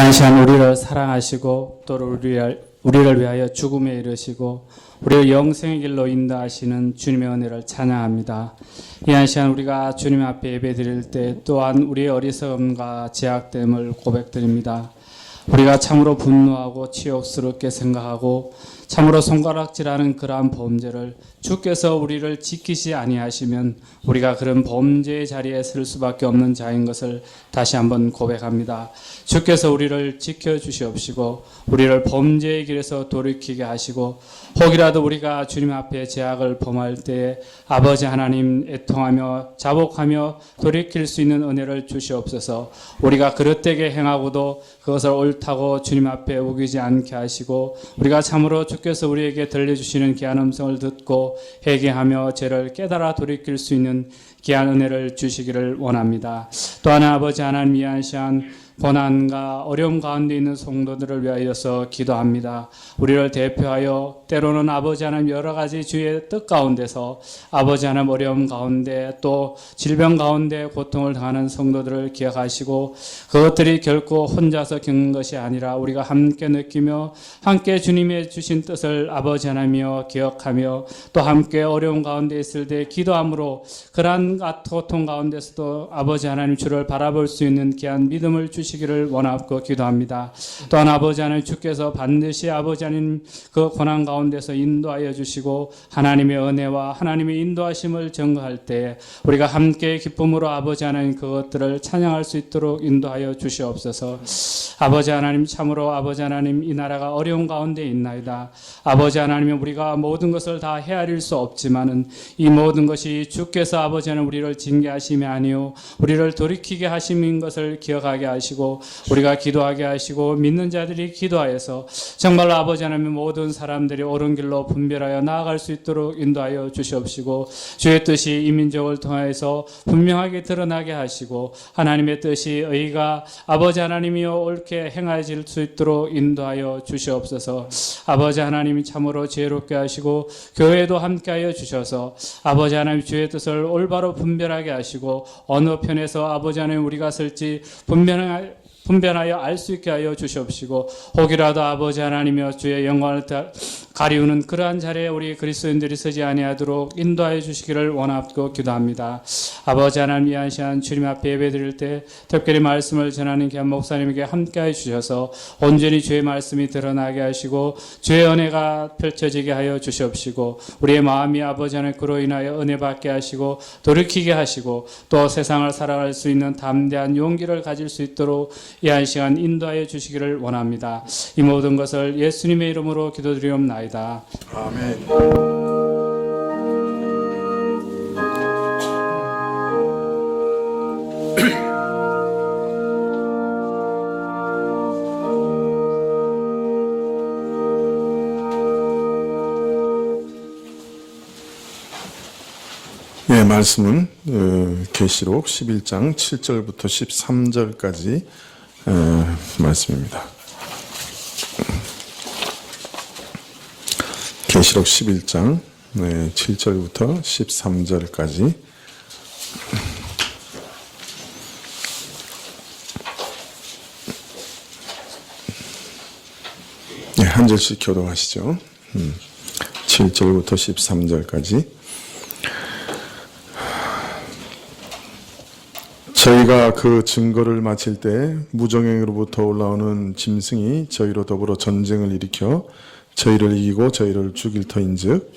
한 시간 우리를 사랑하시고 또 우리를 위하여 죽음에 이르시고 우리를 영생의 길로 인도하시는 주님의 은혜를 찬양합니다. 이 한 시간 우리가 주님 앞에 예배드릴 때 또한 우리의 어리석음과 제약됨을 고백드립니다. 우리가 참으로 분노하고 치욕스럽게 생각하고 참으로 손가락질하는 그러한 범죄를 주께서 우리를 지키지 아니하시면 우리가 그런 범죄의 자리에 설 수밖에 없는 자인 것을 다시 한번 고백합니다. 주께서 우리를 지켜주시옵시고 우리를 범죄의 길에서 돌이키게 하시고 혹이라도 우리가 주님 앞에 죄악을 범할 때에 아버지 하나님 애통하며 자복하며 돌이킬 수 있는 은혜를 주시옵소서. 우리가 그릇되게 행하고도 그것을 옳다고 주님 앞에 우기지 않게 하시고 우리가 참으로 주께서 우리에게 들려주시는 귀한 음성을 듣고 회개하며 죄를 깨달아 돌이킬 수 있는 귀한 은혜를 주시기를 원합니다. 또한 아버지 하나님 이 한 시간 고난과 어려움 가운데 있는 성도들을 위하여서 기도합니다. 우리를 대표하여 때로는 아버지 하나님 여러 가지 주의 뜻 가운데서 아버지 하나님 어려움 가운데 또 질병 가운데 고통을 당하는 성도들을 기억하시고 그것들이 결코 혼자서 겪는 것이 아니라 우리가 함께 느끼며 함께 주님의 주신 뜻을 아버지 하나님이여 기억하며 또 함께 어려움 가운데 있을 때 기도함으로 그러한 고통 가운데서도 아버지 하나님 주를 바라볼 수 있는 귀한 믿음을 주시기를 원하고 기도합니다. 또한 아버지 하나님 주께서 반드시 아버지 하나님 그 고난 가운데서 인도하여 주시고 하나님의 은혜와 하나님의 인도하심을 증거할 때 우리가 함께 기쁨으로 아버지 하나님 그것들을 찬양할 수 있도록 인도하여 주시옵소서. 아버지 하나님 참으로 아버지 하나님 이 나라가 어려운 가운데 있나이다. 아버지 하나님 우리가 모든 것을 다 헤아릴 수 없지만은 이 모든 것이 주께서 아버지 하나님 우리를 징계하심이 아니요 우리를 돌이키게 하심인 것을 기억하게 하시고 우리가 기도하게 하시고 믿는 자들이 기도하여서 정말로 아버지 하나님 모든 사람들이 옳은 길로 분별하여 나아갈 수 있도록 인도하여 주시옵시고 주의 뜻이 이 민족을 통하여서 분명하게 드러나게 하시고 하나님의 뜻이 의가 아버지 하나님이여 옳게 행하실 수 있도록 인도하여 주시옵소서. 아버지 하나님이 참으로 지혜롭게 하시고 교회도 함께하여 주셔서 아버지 하나님 주의 뜻을 올바로 분별하게 하시고 어느 편에서 아버지 하나님 우리가 설지 분별하여 알 수 있게 하여 주시옵시고 혹이라도 아버지 하나님이여 주의 영광을 가리우는 그러한 자리에 우리 그리스도인들이 서지 아니하도록 인도하여 주시기를 원하고 기도합니다. 아버지 하나님 이 한 시간 주님 앞에 예배드릴 때 특별히 말씀을 전하는 귀한 목사님에게 함께하여 주셔서 온전히 주의 말씀이 드러나게 하시고 주의 은혜가 펼쳐지게 하여 주시옵시고 우리의 마음이 아버지 하나님 그로 인하여 은혜 받게 하시고 돌이키게 하시고 또 세상을 살아갈 수 있는 담대한 용기를 가질 수 있도록 이 한 시간 인도하여 주시기를 원합니다. 이 모든 것을 예수님의 이름으로 기도드리옵나이다. 아멘. 네, 말씀은 계시록 11장 7절부터 13절까지 말씀입니다. 계시록 11장 7절부터 13절까지 한 절씩 교독하시죠. 7절부터 13절까지 저희가 그 증거를 마칠 때 무정행으로부터 올라오는 짐승이 저희로 더불어 전쟁을 일으켜 저희를 이기고 저희를 죽일 터인즉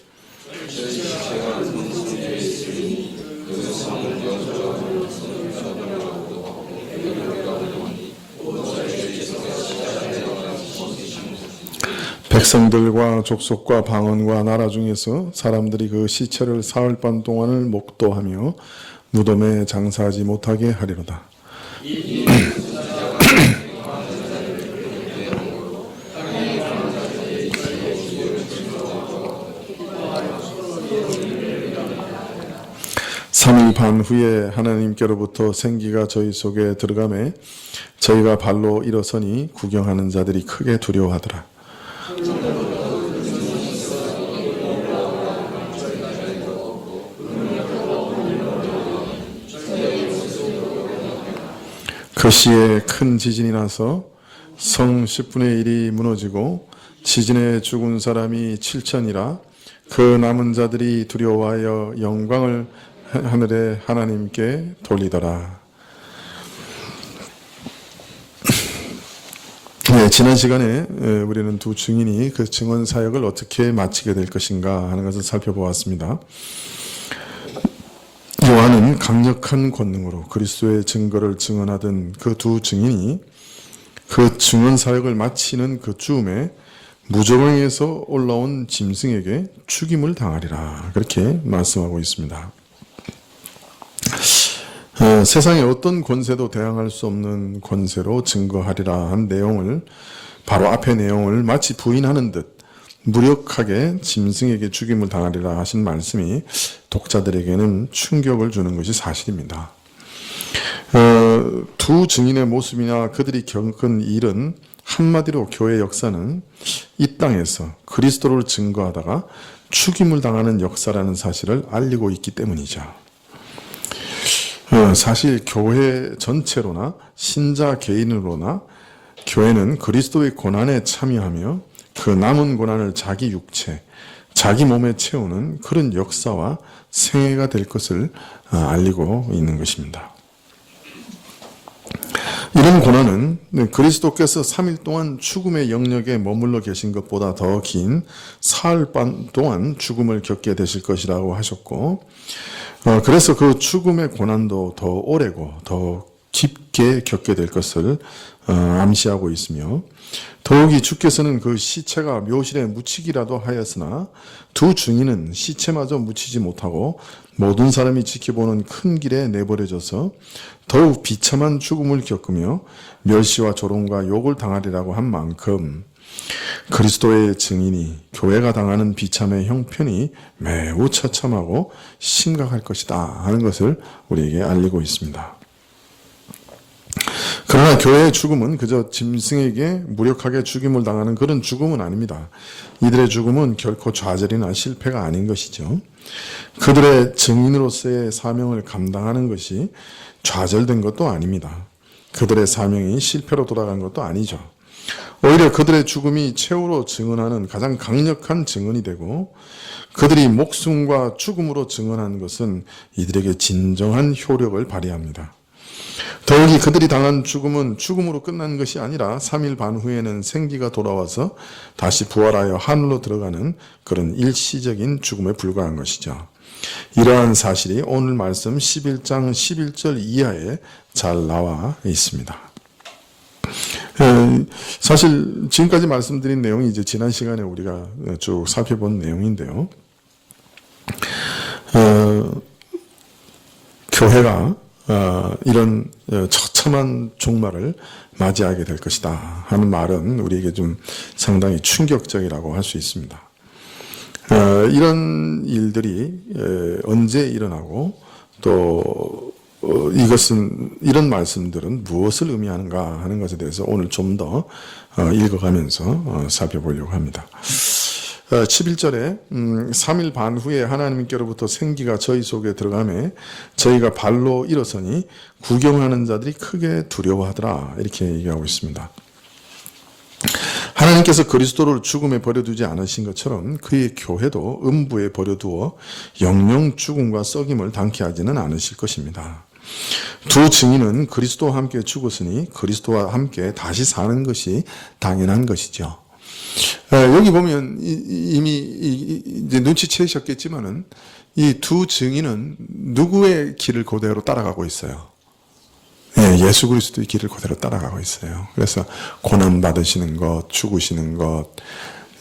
백성들과 족속과 방언과 나라 중에서 사람들이 그 시체를 사흘 반 동안을 목도하며 무덤에 장사하지 못하게 하리로다. 삼일 반 후에 하나님께로부터 생기가 저희 속에 들어가매 저희가 발로 일어서니 구경하는 자들이 크게 두려워하더라. 그 시에 큰 지진이 나서 성 10분의 1이 무너지고 지진에 죽은 사람이 7천이라 그 남은 자들이 두려워하여 영광을 하늘의 하나님께 돌리더라. 네, 지난 시간에 우리는 두 증인이 그 증언 사역을 어떻게 마치게 될 것인가 하는 것을 살펴보았습니다. 요한은 강력한 권능으로 그리스도의 증거를 증언하던 그 두 증인이 그 증언 사역을 마치는 그 즈음에 무저강에서 올라온 짐승에게 죽임을 당하리라, 그렇게 말씀하고 있습니다. 세상의 어떤 권세도 대항할 수 없는 권세로 증거하리라 한 내용을, 바로 앞의 내용을 마치 부인하는 듯 무력하게 짐승에게 죽임을 당하리라 하신 말씀이 독자들에게는 충격을 주는 것이 사실입니다. 두 증인의 모습이나 그들이 겪은 일은 한마디로 교회 역사는 이 땅에서 그리스도를 증거하다가 죽임을 당하는 역사라는 사실을 알리고 있기 때문이죠. 사실 교회 전체로나 신자 개인으로나 교회는 그리스도의 고난에 참여하며 그 남은 고난을 자기 육체, 자기 몸에 채우는 그런 역사와 생애가 될 것을 알리고 있는 것입니다. 이런 고난은 그리스도께서 3일 동안 죽음의 영역에 머물러 계신 것보다 더 긴 사흘 반 동안 죽음을 겪게 되실 것이라고 하셨고, 그래서 그 죽음의 고난도 더 오래고 더 깊게 겪게 될 것을 암시하고 있으며, 더욱이 주께서는 그 시체가 묘실에 묻히기라도 하였으나 두 증인은 시체마저 묻히지 못하고 모든 사람이 지켜보는 큰 길에 내버려져서 더욱 비참한 죽음을 겪으며 멸시와 조롱과 욕을 당하리라고 한 만큼 그리스도의 증인이 교회가 당하는 비참의 형편이 매우 처참하고 심각할 것이다 하는 것을 우리에게 알리고 있습니다. 그러나 교회의 죽음은 그저 짐승에게 무력하게 죽임을 당하는 그런 죽음은 아닙니다. 이들의 죽음은 결코 좌절이나 실패가 아닌 것이죠. 그들의 증인으로서의 사명을 감당하는 것이 좌절된 것도 아닙니다. 그들의 사명이 실패로 돌아간 것도 아니죠. 오히려 그들의 죽음이 최후로 증언하는 가장 강력한 증언이 되고, 그들이 목숨과 죽음으로 증언한 것은 이들에게 진정한 효력을 발휘합니다. 더욱이 그들이 당한 죽음은 죽음으로 끝난 것이 아니라 3일 반 후에는 생기가 돌아와서 다시 부활하여 하늘로 들어가는 그런 일시적인 죽음에 불과한 것이죠. 이러한 사실이 오늘 말씀 11장 11절 이하에 잘 나와 있습니다. 사실 지금까지 말씀드린 내용이 이제 지난 시간에 우리가 쭉 살펴본 내용인데요. 교회가 이런 처참한 종말을 맞이하게 될 것이다 하는 말은 우리에게 좀 상당히 충격적이라고 할 수 있습니다. 이런 일들이 언제 일어나고 또 이런 말씀들은 무엇을 의미하는가 하는 것에 대해서 오늘 좀 더 읽어가면서 살펴보려고 합니다. 11절에 3일 반 후에 하나님께로부터 생기가 저희 속에 들어가매 저희가 발로 일어서니 구경하는 자들이 크게 두려워하더라, 이렇게 얘기하고 있습니다. 하나님께서 그리스도를 죽음에 버려두지 않으신 것처럼 그의 교회도 음부에 버려두어 영영 죽음과 썩임을 당케 하지는 않으실 것입니다. 두 증인은 그리스도와 함께 죽었으니 그리스도와 함께 다시 사는 것이 당연한 것이죠. 여기 보면 이미 이제 눈치채셨겠지만은 이 두 증인은 누구의 길을 그대로 따라가고 있어요? 예수 그리스도의 길을 그대로 따라가고 있어요. 그래서 고난 받으시는 것, 죽으시는 것,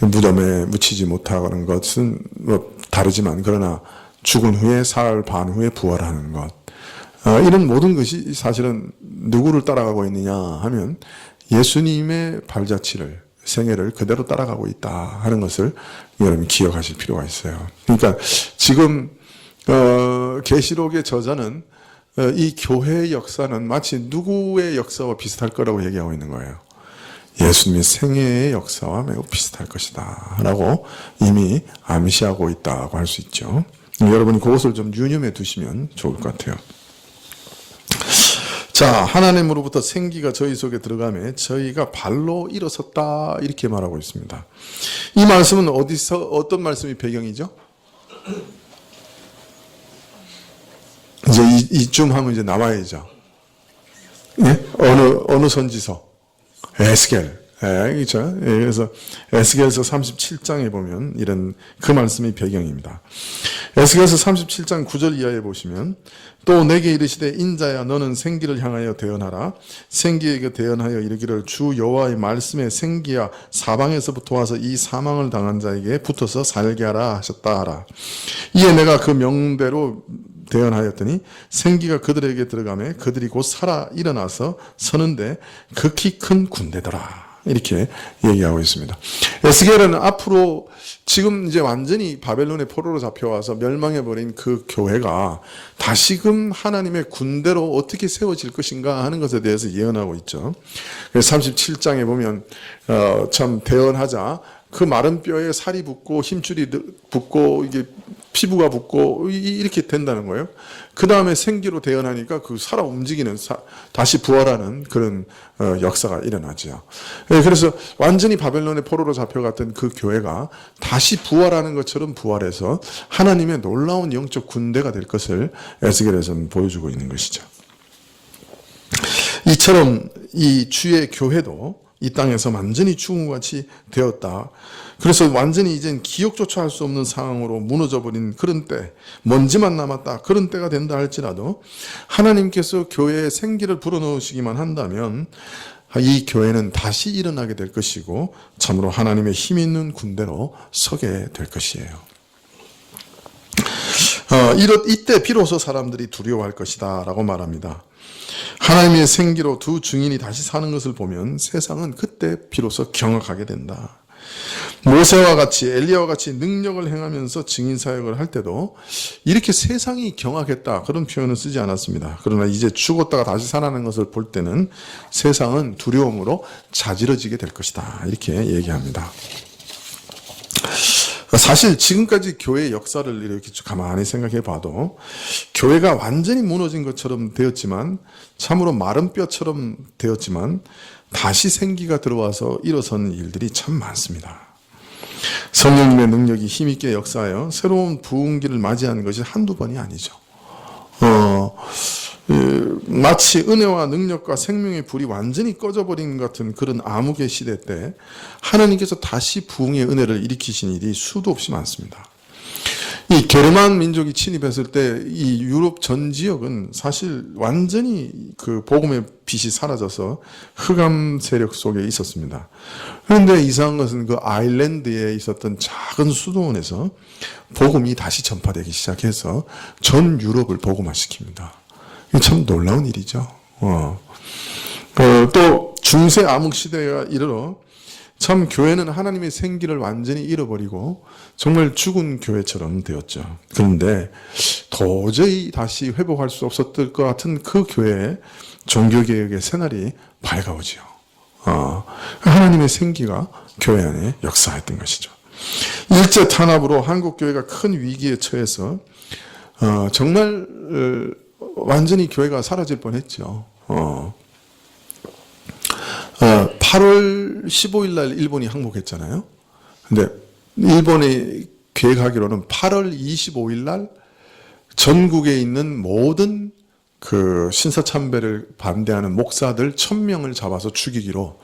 무덤에 묻히지 못하는 것은 뭐 다르지만, 그러나 죽은 후에 사흘 반 후에 부활하는 것, 이런 모든 것이 사실은 누구를 따라가고 있느냐 하면 예수님의 발자취를, 생애를 그대로 따라가고 있다 하는 것을 여러분 기억하실 필요가 있어요. 그러니까 지금 계시록의 저자는 이 교회의 역사는 마치 누구의 역사와 비슷할 거라고 얘기하고 있는 거예요. 예수님의 생애의 역사와 매우 비슷할 것이다 라고 이미 암시하고 있다고 할 수 있죠. 여러분이 그것을 좀 유념해 두시면 좋을 것 같아요. 자, 하나님으로부터 생기가 저희 속에 들어가며 저희가 발로 일어섰다 이렇게 말하고 있습니다. 이 말씀은 어떤 말씀이 배경이죠? 이제 이쯤 하면 이제 나와야죠. 예? 어느 선지서? 에스겔. 예, 그렇죠. 예, 그래서 에스겔서 37장에 보면 이런 그 말씀이 배경입니다. 에스겔서 37장 9절 이하에 보시면 또 내게 이르시되 인자야 너는 생기를 향하여 대언하라. 생기에게 대언하여 이르기를 주 여호와의 말씀에 생기야 사방에서부터 와서 이 사망을 당한 자에게 붙어서 살게 하라 하셨다 하라. 이에 내가 그 명대로 대언하였더니 생기가 그들에게 들어가매 그들이 곧 살아 일어나서 서는데 극히 큰 군대더라. 이렇게 얘기하고 있습니다. 에스겔은 앞으로 지금 이제 완전히 바벨론의 포로로 잡혀와서 멸망해버린 그 교회가 다시금 하나님의 군대로 어떻게 세워질 것인가 하는 것에 대해서 예언하고 있죠. 37장에 보면 참 대언하자 그 마른 뼈에 살이 붙고 힘줄이 붙고 이게 피부가 붙고 이렇게 된다는 거예요. 그 다음에 생기로 대언하니까 그 살아 움직이는 다시 부활하는 그런 역사가 일어나죠. 그래서 완전히 바벨론의 포로로 잡혀갔던 그 교회가 다시 부활하는 것처럼 부활해서 하나님의 놀라운 영적 군대가 될 것을 에스겔에서는 보여주고 있는 것이죠. 이처럼 이 주의 교회도 이 땅에서 완전히 죽은 것 같이 되었다. 그래서 완전히 이젠 기억조차 할 수 없는 상황으로 무너져버린 그런 때, 먼지만 남았다. 그런 때가 된다 할지라도 하나님께서 교회에 생기를 불어넣으시기만 한다면 이 교회는 다시 일어나게 될 것이고 참으로 하나님의 힘 있는 군대로 서게 될 것이에요. 이때 비로소 사람들이 두려워할 것이다 라고 말합니다. 하나님의 생기로 두 증인이 다시 사는 것을 보면 세상은 그때 비로소 경악하게 된다. 모세와 같이 엘리야와 같이 능력을 행하면서 증인 사역을 할 때도 이렇게 세상이 경악했다 그런 표현을 쓰지 않았습니다. 그러나 이제 죽었다가 다시 살아나는 것을 볼 때는 세상은 두려움으로 자지러지게 될 것이다 이렇게 얘기합니다. 사실 지금까지 교회의 역사를 이렇게 가만히 생각해 봐도 교회가 완전히 무너진 것처럼 되었지만 참으로 마른 뼈처럼 되었지만 다시 생기가 들어와서 일어서는 일들이 참 많습니다. 성령님의 능력이 힘있게 역사하여 새로운 부흥기를 맞이하는 것이 한두 번이 아니죠. 마치 은혜와 능력과 생명의 불이 완전히 꺼져버린 것 같은 그런 암흑의 시대 때 하나님께서 다시 부흥의 은혜를 일으키신 일이 수도 없이 많습니다. 이 게르만 민족이 침입했을 때 이 유럽 전 지역은 사실 완전히 그 복음의 빛이 사라져서 흑암 세력 속에 있었습니다. 그런데 이상한 것은 그 아일랜드에 있었던 작은 수도원에서 복음이 다시 전파되기 시작해서 전 유럽을 복음화시킵니다. 이게 참 놀라운 일이죠. 또 중세 암흑 시대가 이르러 참 교회는 하나님의 생기를 완전히 잃어버리고 정말 죽은 교회처럼 되었죠. 그런데 도저히 다시 회복할 수 없었을 것 같은 그 교회의 종교개혁의 새날이 밝아오죠. 하나님의 생기가 교회 안에 역사했던 것이죠. 일제 탄압으로 한국 교회가 큰 위기에 처해서 정말 완전히 교회가 사라질 뻔했죠. 8월 15일 날 일본이 항복했잖아요. 근데 일본이 계획하기로는 8월 25일 날 전국에 있는 모든 그 신사참배를 반대하는 목사들 1000명을 잡아서 죽이기로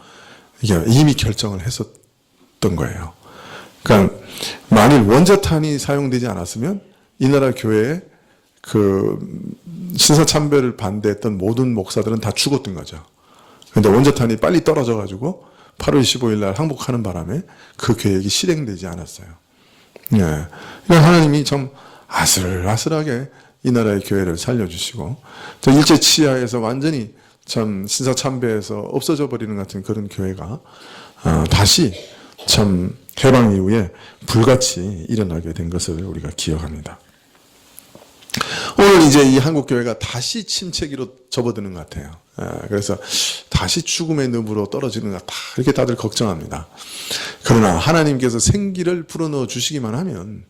이미 결정을 했었던 거예요. 그러니까 만일 원자탄이 사용되지 않았으면 이 나라 교회에 그 신사참배를 반대했던 모든 목사들은 다 죽었던 거죠. 그런데 원자탄이 빨리 떨어져가지고 8월 15일 날 항복하는 바람에 그 계획이 실행되지 않았어요. 예. 그러니까 하나님이 참 아슬아슬하게 이 나라의 교회를 살려주시고 일제 치하에서 완전히 참 신사참배에서 없어져 버리는 같은 그런 교회가 다시 참 해방 이후에 불같이 일어나게 된 것을 우리가 기억합니다. 오늘 이제 이 한국 교회가 다시 침체기로 접어드는 것 같아요. 그래서 다시 죽음의 늪으로 떨어지는 것 같다. 이렇게 다들 걱정합니다. 그러나 하나님께서 생기를 불어넣어 주시기만 하면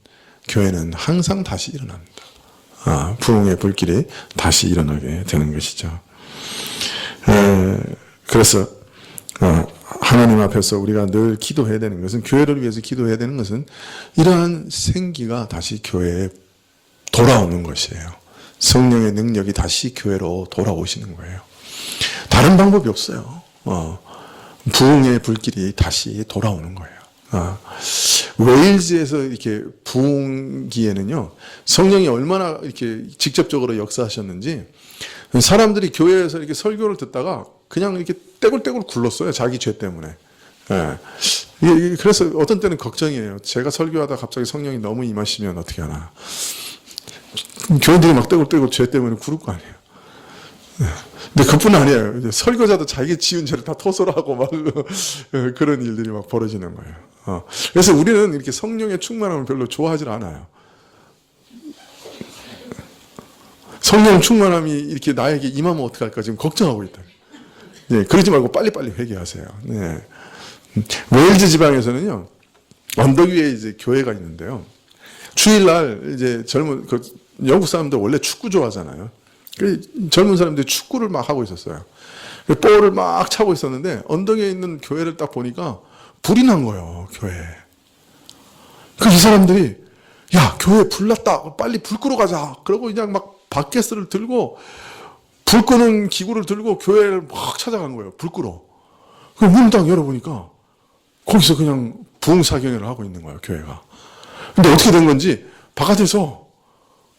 교회는 항상 다시 일어납니다. 부흥의 불길이 다시 일어나게 되는 것이죠. 그래서 하나님 앞에서 우리가 늘 기도해야 되는 것은, 교회를 위해서 기도해야 되는 것은 이러한 생기가 다시 교회에 돌아오는 것이에요. 성령의 능력이 다시 교회로 돌아오시는 거예요. 다른 방법이 없어요. 부흥의 불길이 다시 돌아오는 거예요. 웨일즈에서 이렇게 부흥기에는요, 성령이 얼마나 이렇게 직접적으로 역사하셨는지, 사람들이 교회에서 이렇게 설교를 듣다가 그냥 이렇게 떼굴떼굴 굴렀어요. 자기 죄 때문에. 그래서 어떤 때는 걱정이에요. 제가 설교하다 갑자기 성령이 너무 임하시면 어떻게 하나. 교인들이 막 떼굴떼굴 죄 때문에 굴을 거 아니에요. 근데 그뿐 아니에요. 설교자도 자기 지은 죄를 다 토설하고 막 그런 일들이 막 벌어지는 거예요. 그래서 우리는 이렇게 성령의 충만함을 별로 좋아하지 않아요. 성령 충만함이 이렇게 나에게 임하면 어떡할까 지금 걱정하고 있다. 네, 그러지 말고 빨리빨리 회개하세요. 네. 웨일즈 지방에서는요, 언덕 위에 이제 교회가 있는데요. 주일날 이제 영국 사람들 원래 축구 좋아하잖아요. 젊은 사람들이 축구를 막 하고 있었어요. 볼을 막 차고 있었는데 언덕에 있는 교회를 딱 보니까 불이 난 거예요, 교회에. 이 사람들이 야, 교회 불 났다. 빨리 불 끄러 가자. 그러고 그냥 막 바켓을 들고 불 끄는 기구를 들고 교회를 막 찾아간 거예요. 불 끄러. 문 딱 열어보니까 거기서 그냥 부흥사경회를 하고 있는 거예요, 교회가. 근데 어떻게 된 건지 바깥에서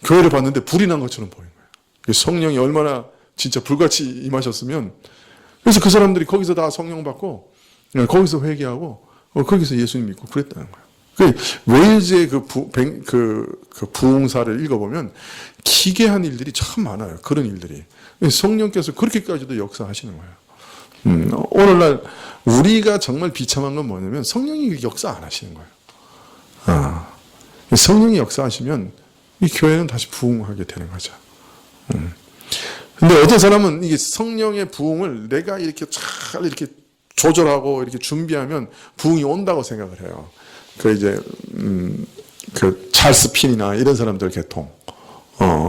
교회를 봤는데 불이 난 것처럼 보인 거예요. 성령이 얼마나 진짜 불같이 임하셨으면, 그래서 그 사람들이 거기서 다 성령 받고 거기서 회개하고 거기서 예수님 믿고 그랬다는 거예요. 웨일즈의 그 부흥사를 읽어보면 기괴한 일들이 참 많아요. 그런 일들이. 성령께서 그렇게까지도 역사하시는 거예요. 오늘날 우리가 정말 비참한 건 뭐냐면 성령이 역사 안 하시는 거예요. 성령이 역사하시면 이 교회는 다시 부흥하게 되는 거죠. 근데 어떤 사람은 이게 성령의 부흥을 내가 이렇게 잘 이렇게 조절하고 이렇게 준비하면 부흥이 온다고 생각을 해요. 그 찰스 핀이나 이런 사람들 계통.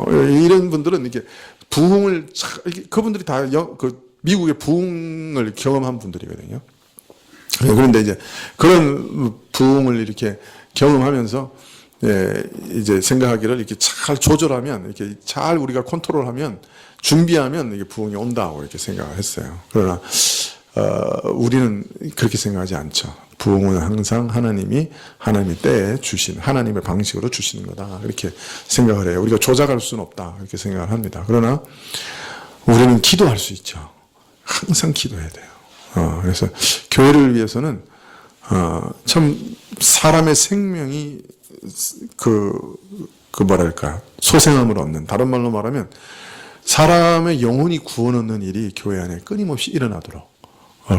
이런 분들은 이렇게 부흥을, 그분들이 다 미국의 부흥을 경험한 분들이거든요. 그런데 이제 그런 부흥을 이렇게 경험하면서 이제 생각하기를 이렇게 잘 조절하면, 이렇게 잘 우리가 컨트롤하면, 준비하면 이게 부흥이 온다고 이렇게 생각을 했어요. 그러나 우리는 그렇게 생각하지 않죠. 부흥은 항상 하나님의 때에 주신, 하나님의 방식으로 주시는 거다, 이렇게 생각을 해요. 우리가 조작할 수는 없다, 이렇게 생각을 합니다. 그러나 우리는 기도할 수 있죠. 항상 기도해야 돼요. 그래서 교회를 위해서는 참 사람의 생명이 뭐랄까, 소생함을 얻는, 다른 말로 말하면 사람의 영혼이 구원 얻는 일이 교회 안에 끊임없이 일어나도록,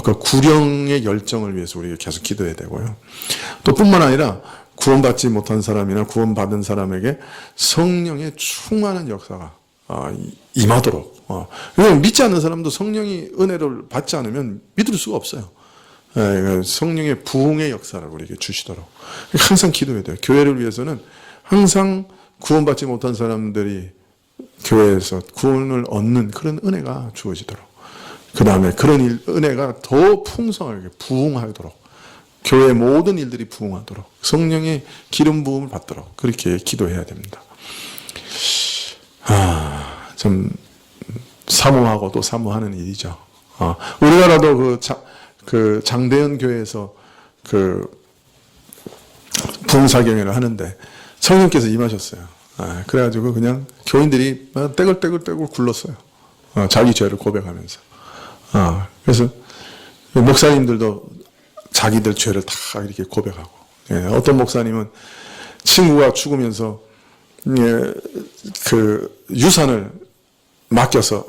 그 구령의 열정을 위해서 우리가 계속 기도해야 되고요. 또 뿐만 아니라 구원받지 못한 사람이나 구원받은 사람에게 성령의 충만한 역사가 임하도록. 왜냐하면 믿지 않는 사람도 성령이 은혜를 받지 않으면 믿을 수가 없어요. 성령의 부흥의 역사를 우리에게 주시도록 항상 기도해야 돼요. 교회를 위해서는 항상 구원받지 못한 사람들이 교회에서 구원을 얻는 그런 은혜가 주어지도록, 그 다음에 그런 은혜가 더 풍성하게 부흥하도록, 교회의 모든 일들이 부흥하도록, 성령의 기름 부음을 받도록 그렇게 기도해야 됩니다. 좀 사모하고 또 사모하는 일이죠. 우리나라도 그 장대현 교회에서 부흥사경회를 하는데 성령께서 임하셨어요. 그래가지고 그냥 교인들이 떼굴떼굴 굴렀어요. 자기 죄를 고백하면서. 그래서 목사님들도 자기들 죄를 다 이렇게 고백하고. 어떤 목사님은 친구가 죽으면서 그 유산을 맡겨서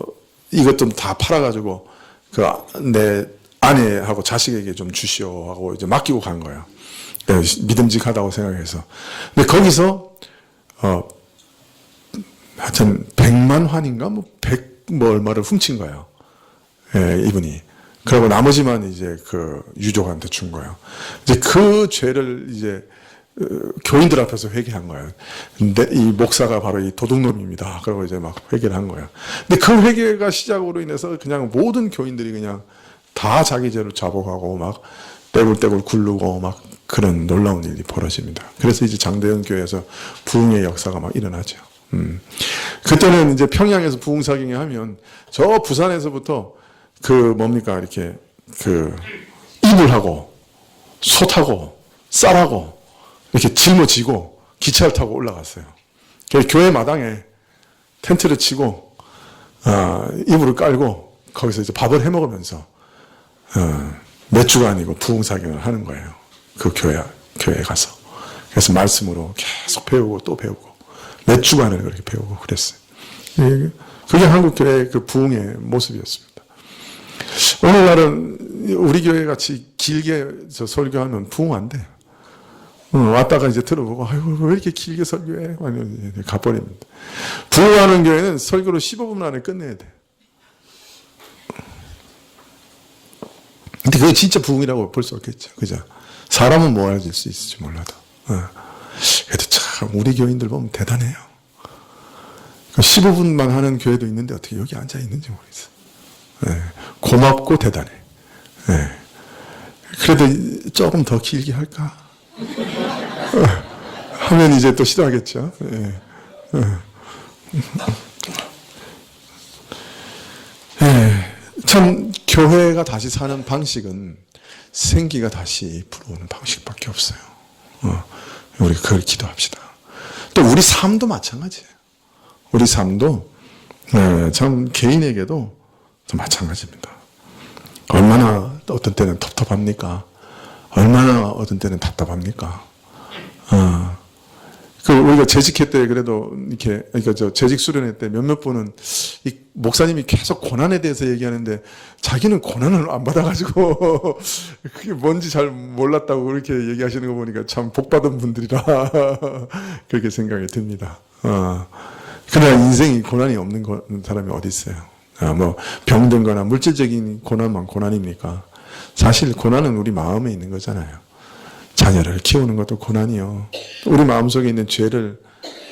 이것 좀 다 팔아가지고 내 아내하고 자식에게 좀 주시오 하고 이제 맡기고 간 거예요. 믿음직하다고 생각해서. 근데 거기서 하여튼 100만 환인가 얼마를 훔친 거예요. 이분이. 그리고 나머지만 이제 그 유족한테 준 거예요. 이제 그 죄를 이제 교인들 앞에서 회개한 거예요. 근데 이 목사가 바로 이 도둑놈입니다. 그러고 이제 막 회개를 한 거예요. 근데 그 회개가 시작으로 인해서 그냥 모든 교인들이 그냥 다 자기 죄를 자복하고 막 떼굴떼굴 굴르고 막 그런 놀라운 일이 벌어집니다. 그래서 이제 장대현 교회에서 부흥의 역사가 막 일어나죠. 그때는 이제 평양에서 부흥사경회 하면 저 부산에서부터 그 뭡니까 이렇게 그 이불하고 솥하고 쌀하고 이렇게 짊어지고 기차를 타고 올라갔어요. 교회 마당에 텐트를 치고 이불을 깔고 거기서 이제 밥을 해 먹으면서 몇 주가 아니고 부흥사경을 하는 거예요. 그 교회에 가서. 그래서 말씀으로 계속 배우고 또 배우고 몇 주간을 그렇게 배우고 그랬어요. 그게 한국교회의 그 부흥의 모습이었습니다. 오늘날은 우리 교회 같이 길게 설교하면 부흥 안 돼요. 왔다가 이제 들어보고, 아이고, 왜 이렇게 길게 설교해? 가버립니다. 부흥하는 교회는 설교를 15분 안에 끝내야 돼. 근데 그게 진짜 부흥이라고 볼 수 없겠죠. 그죠? 사람은 모아질 수 있을지 몰라도. 그래도 참, 우리 교인들 보면 대단해요. 15분만 하는 교회도 있는데 어떻게 여기 앉아 있는지 모르겠어요. 고맙고 대단해. 그래도 조금 더 길게 할까? 하면 이제 또 싫어하겠죠. 참 교회가 다시 사는 방식은 생기가 다시 불어오는 방식밖에 없어요. 우리가 그걸 기도합시다. 또 우리 삶도 마찬가지예요. 우리 삶도 참 개인에게도 마찬가지입니다. 얼마나 어떤 때는 텁텁합니까? 얼마나 어떤 때는 답답합니까? 우리가 재직회 때 그래도 이렇게, 그러니까 재직 수련회 때 몇몇 분은 이 목사님이 계속 고난에 대해서 얘기하는데 자기는 고난을 안 받아가지고 그게 뭔지 잘 몰랐다고 그렇게 얘기하시는 거 보니까 참 복받은 분들이라 그렇게 생각이 듭니다. 그러나 인생이 고난이 없는 사람이 어디 있어요? 뭐 병든 거나 물질적인 고난만 고난입니까? 사실 고난은 우리 마음에 있는 거잖아요. 자녀를 키우는 것도 고난이요. 우리 마음속에 있는 죄를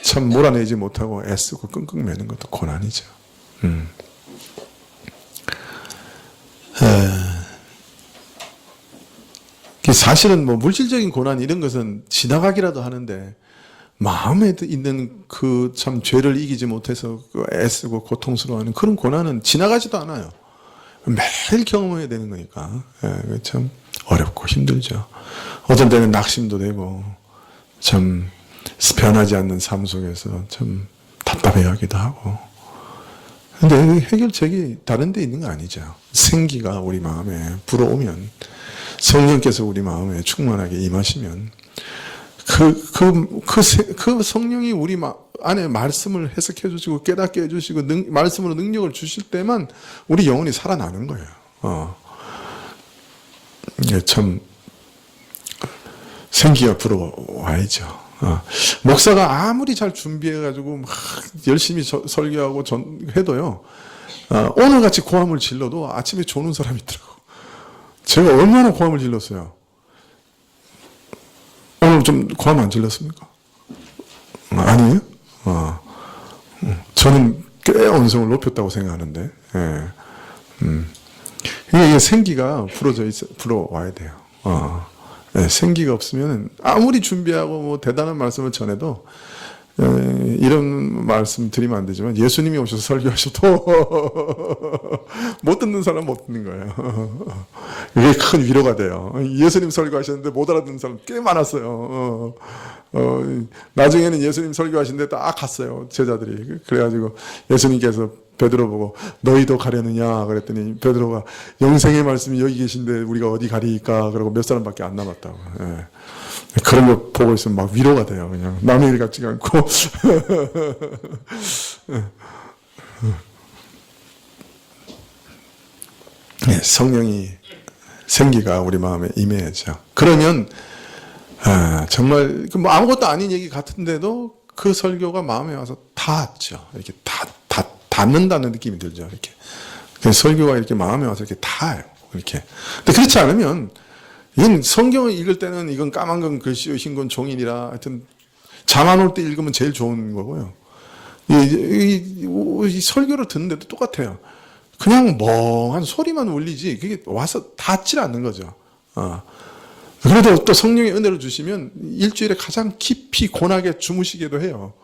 참 몰아내지 못하고 애쓰고 끙끙 매는 것도 고난이죠. 사실은 뭐 물질적인 고난 이런 것은 지나가기라도 하는데 마음에 있는 그 참 죄를 이기지 못해서 애쓰고 고통스러워하는 그런 고난은 지나가지도 않아요. 매일 경험해야 되는 거니까 참 어렵고 힘들죠. 어떤 때는 낙심도 되고 참 변하지 않는 삶 속에서 참 답답해하기도 하고. 근데 해결책이 다른 데 있는 거 아니죠. 생기가 우리 마음에 불어오면 성령께서 우리 마음에 충만하게 임하시면 그 성령이 우리 안에 말씀을 해석해 주시고 깨닫게 해 주시고 말씀으로 능력을 주실 때만 우리 영혼이 살아나는 거예요. 참 생기가 불어와야죠. 목사가 아무리 잘 준비해가지고 막 열심히 설교하고 해도요. 오늘같이 고함을 질러도 아침에 조는 사람이 있더라고. 제가 얼마나 고함을 질렀어요. 오늘 좀 고함 안 질렀습니까? 아니에요? 저는 꽤 언성을 높였다고 생각하는데, 이게 생기가 불어와야 돼요. 생기가 없으면 아무리 준비하고 뭐 대단한 말씀을 전해도 이런 말씀 드리면 안 되지만 예수님이 오셔서 설교하셔도 못 듣는 사람 못 듣는 거예요. 이게 큰 위로가 돼요. 예수님 설교하셨는데 못 알아듣는 사람 꽤 많았어요. 나중에는 예수님 설교하시는데 딱 갔어요. 제자들이. 그래가지고 예수님께서 베드로 보고 너희도 가려느냐 그랬더니 베드로가 영생의 말씀이 여기 계신데 우리가 어디 가리까 그러고 몇 사람밖에 안 남았다고. 그런 거 보고 있으면 막 위로가 돼요. 그냥 남의 일 같지가 않고. 성령이 생기가 우리 마음에 임해야죠. 그러면 정말 뭐 아무것도 아닌 얘기 같은데도 그 설교가 마음에 와서 닿았죠. 이렇게 닿는다는 느낌이 들죠. 이렇게 설교가 이렇게 마음에 와서 이렇게 닿아요. 이렇게. 근데 그렇지 않으면 이건 성경을 읽을 때는 이건 까만 건 글씨요, 흰 건 종이니라. 하여튼 잠 안 올 때 읽으면 제일 좋은 거고요. 이 설교를 듣는데도 똑같아요. 그냥 멍한 소리만 울리지 그게 와서 닿질 않는 거죠. 그래도 또 성령의 은혜를 주시면 일주일에 가장 깊이 고나게 주무시기도 해요.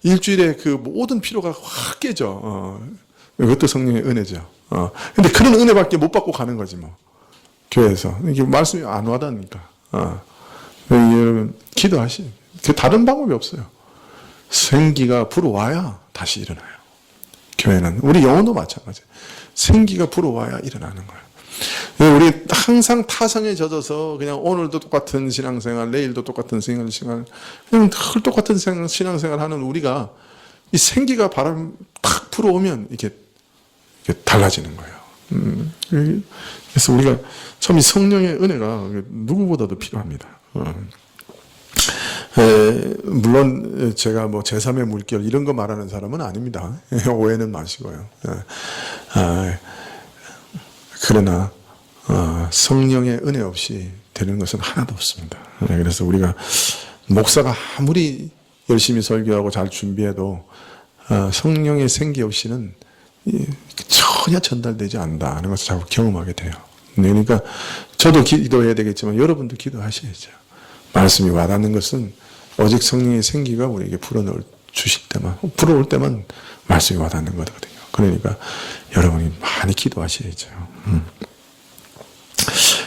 일주일에 그 모든 피로가 확 깨져. 그것도 성령의 은혜죠. 근데 그런 은혜밖에 못 받고 가는 거지 뭐. 교회에서 이게 말씀이 안 와닿으니까. 여러분 기도하시. 그 다른 방법이 없어요. 생기가 불어와야 다시 일어나요. 교회는 우리 영혼도 마찬가지예요. 생기가 불어와야 일어나는 거예요. 우리 항상 타성에 젖어서 그냥 오늘도 똑같은 신앙생활, 내일도 똑같은 신앙생활, 그냥 늘 똑같은 신앙생활 하는 우리가 이 생기가 바람 탁 불어오면 이게 달라지는 거예요. 그래서 우리가 참 이 성령의 은혜가 누구보다도 필요합니다. 물론 제가 뭐 제3의 물결 이런 거 말하는 사람은 아닙니다. 오해는 마시고요. 그러나 성령의 은혜 없이 되는 것은 하나도 없습니다. 그래서 우리가 목사가 아무리 열심히 설교하고 잘 준비해도 성령의 생기 없이는 전혀 전달되지 않는다 하는 것을 자꾸 경험하게 돼요. 그러니까 저도 기도해야 되겠지만 여러분도 기도하셔야죠. 말씀이 와닿는 것은 오직 성령의 생기가 우리에게 불어올 때만 말씀이 와닿는 거거든요. 그러니까 여러분이 많이 기도하셔야죠.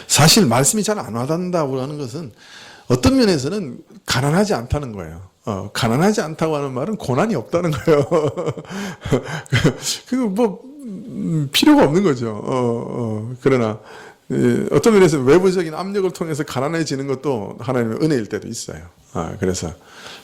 사실 말씀이 잘 안 와닿는다고 하는 것은 어떤 면에서는 가난하지 않다는 거예요. 가난하지 않다고 하는 말은 고난이 없다는 거예요. 그거 뭐 필요가 없는 거죠. 그러나 어떤 면에서 외부적인 압력을 통해서 가난해지는 것도 하나님의 은혜일 때도 있어요. 그래서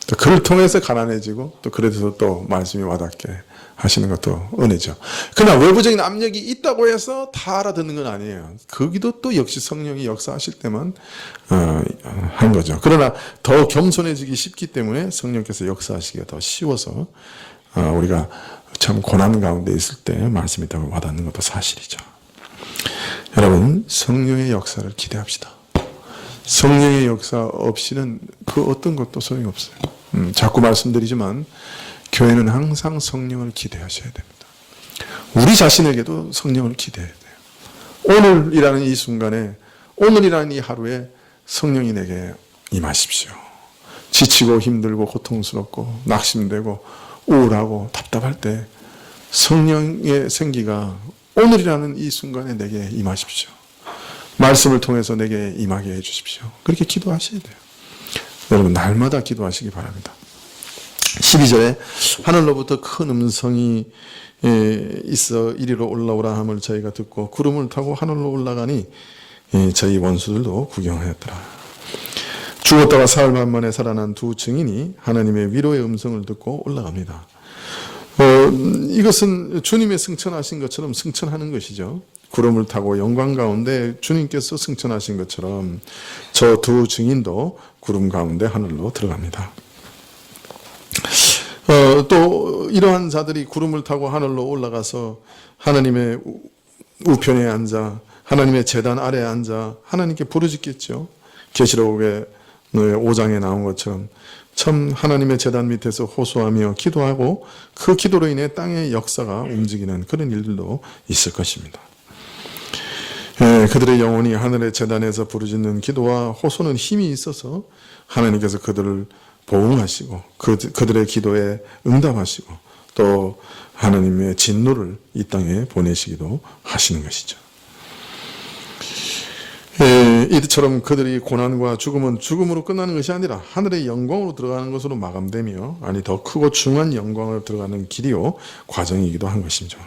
또 그를 통해서 가난해지고 또 그래서 또 말씀이 와닿게 하시는 것도 은혜죠. 그러나 외부적인 압력이 있다고 해서 다 알아듣는 건 아니에요. 거기도 또 역시 성령이 역사하실 때만 한 거죠. 그러나 더 겸손해지기 쉽기 때문에 성령께서 역사하시기가 더 쉬워서 우리가 참 고난 가운데 있을 때 말씀이 더 와닿는 것도 사실이죠. 여러분 성령의 역사를 기대합시다. 성령의 역사 없이는 그 어떤 것도 소용이 없어요. 자꾸 말씀드리지만 교회는 항상 성령을 기대하셔야 됩니다. 우리 자신에게도 성령을 기대해야 돼요. 오늘이라는 이 순간에 오늘이라는 이 하루에 성령이 내게 임하십시오. 지치고 힘들고 고통스럽고 낙심되고 우울하고 답답할 때 성령의 생기가 오늘이라는 이 순간에 내게 임하십시오. 말씀을 통해서 내게 임하게 해주십시오. 그렇게 기도하셔야 돼요. 여러분 날마다 기도하시기 바랍니다. 12절에 하늘로부터 큰 음성이 있어 이리로 올라오라 함을 저희가 듣고 구름을 타고 하늘로 올라가니 저희 원수들도 구경하였더라. 죽었다가 사흘 반 만에 살아난 두 증인이 하나님의 위로의 음성을 듣고 올라갑니다. 이것은 주님의 승천하신 것처럼 승천하는 것이죠. 구름을 타고 영광 가운데 주님께서 승천하신 것처럼 저 두 증인도 구름 가운데 하늘로 들어갑니다. 또 이러한 자들이 구름을 타고 하늘로 올라가서 하나님의 우편에 앉아 하나님의 제단 아래에 앉아 하나님께 부르짖겠죠. 계시록의 5장에 나온 것처럼 참 하나님의 제단 밑에서 호소하며 기도하고 그 기도로 인해 땅의 역사가 움직이는 그런 일들도 있을 것입니다. 그들의 영혼이 하늘의 제단에서 부르짖는 기도와 호소는 힘이 있어서 하나님께서 그들을 보응하시고 그들의 기도에 응답하시고 또 하나님의 진노를 이 땅에 보내시기도 하시는 것이죠. 이처럼 그들이 고난과 죽음은 죽음으로 끝나는 것이 아니라 하늘의 영광으로 들어가는 것으로 마감되며 아니 더 크고 중한 영광으로 들어가는 길이요 과정이기도 한 것이죠.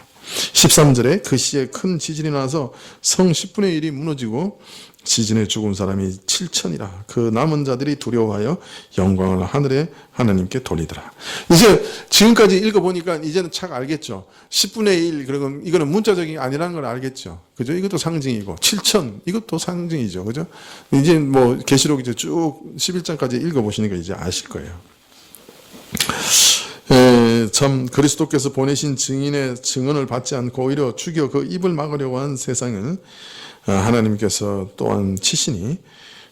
13절에 그 시에 큰 지진이 나서 성 10분의 1이 무너지고 지진에 죽은 사람이 7천이라 그 남은 자들이 두려워하여 영광을 하늘에 하나님께 돌리더라. 이제 지금까지 읽어보니까 이제는 착 알겠죠. 10분의 1 그리고 이거는 문자적인 아니라는 걸 알겠죠. 그죠? 이것도 상징이고 7천 이것도 상징이죠. 그죠? 이제 뭐 계시록 이제 쭉 11장까지 읽어보시니까 이제 아실 거예요. 참 그리스도께서 보내신 증인의 증언을 받지 않고 오히려 죽여 그 입을 막으려고 한 세상을 하나님께서 또한 치시니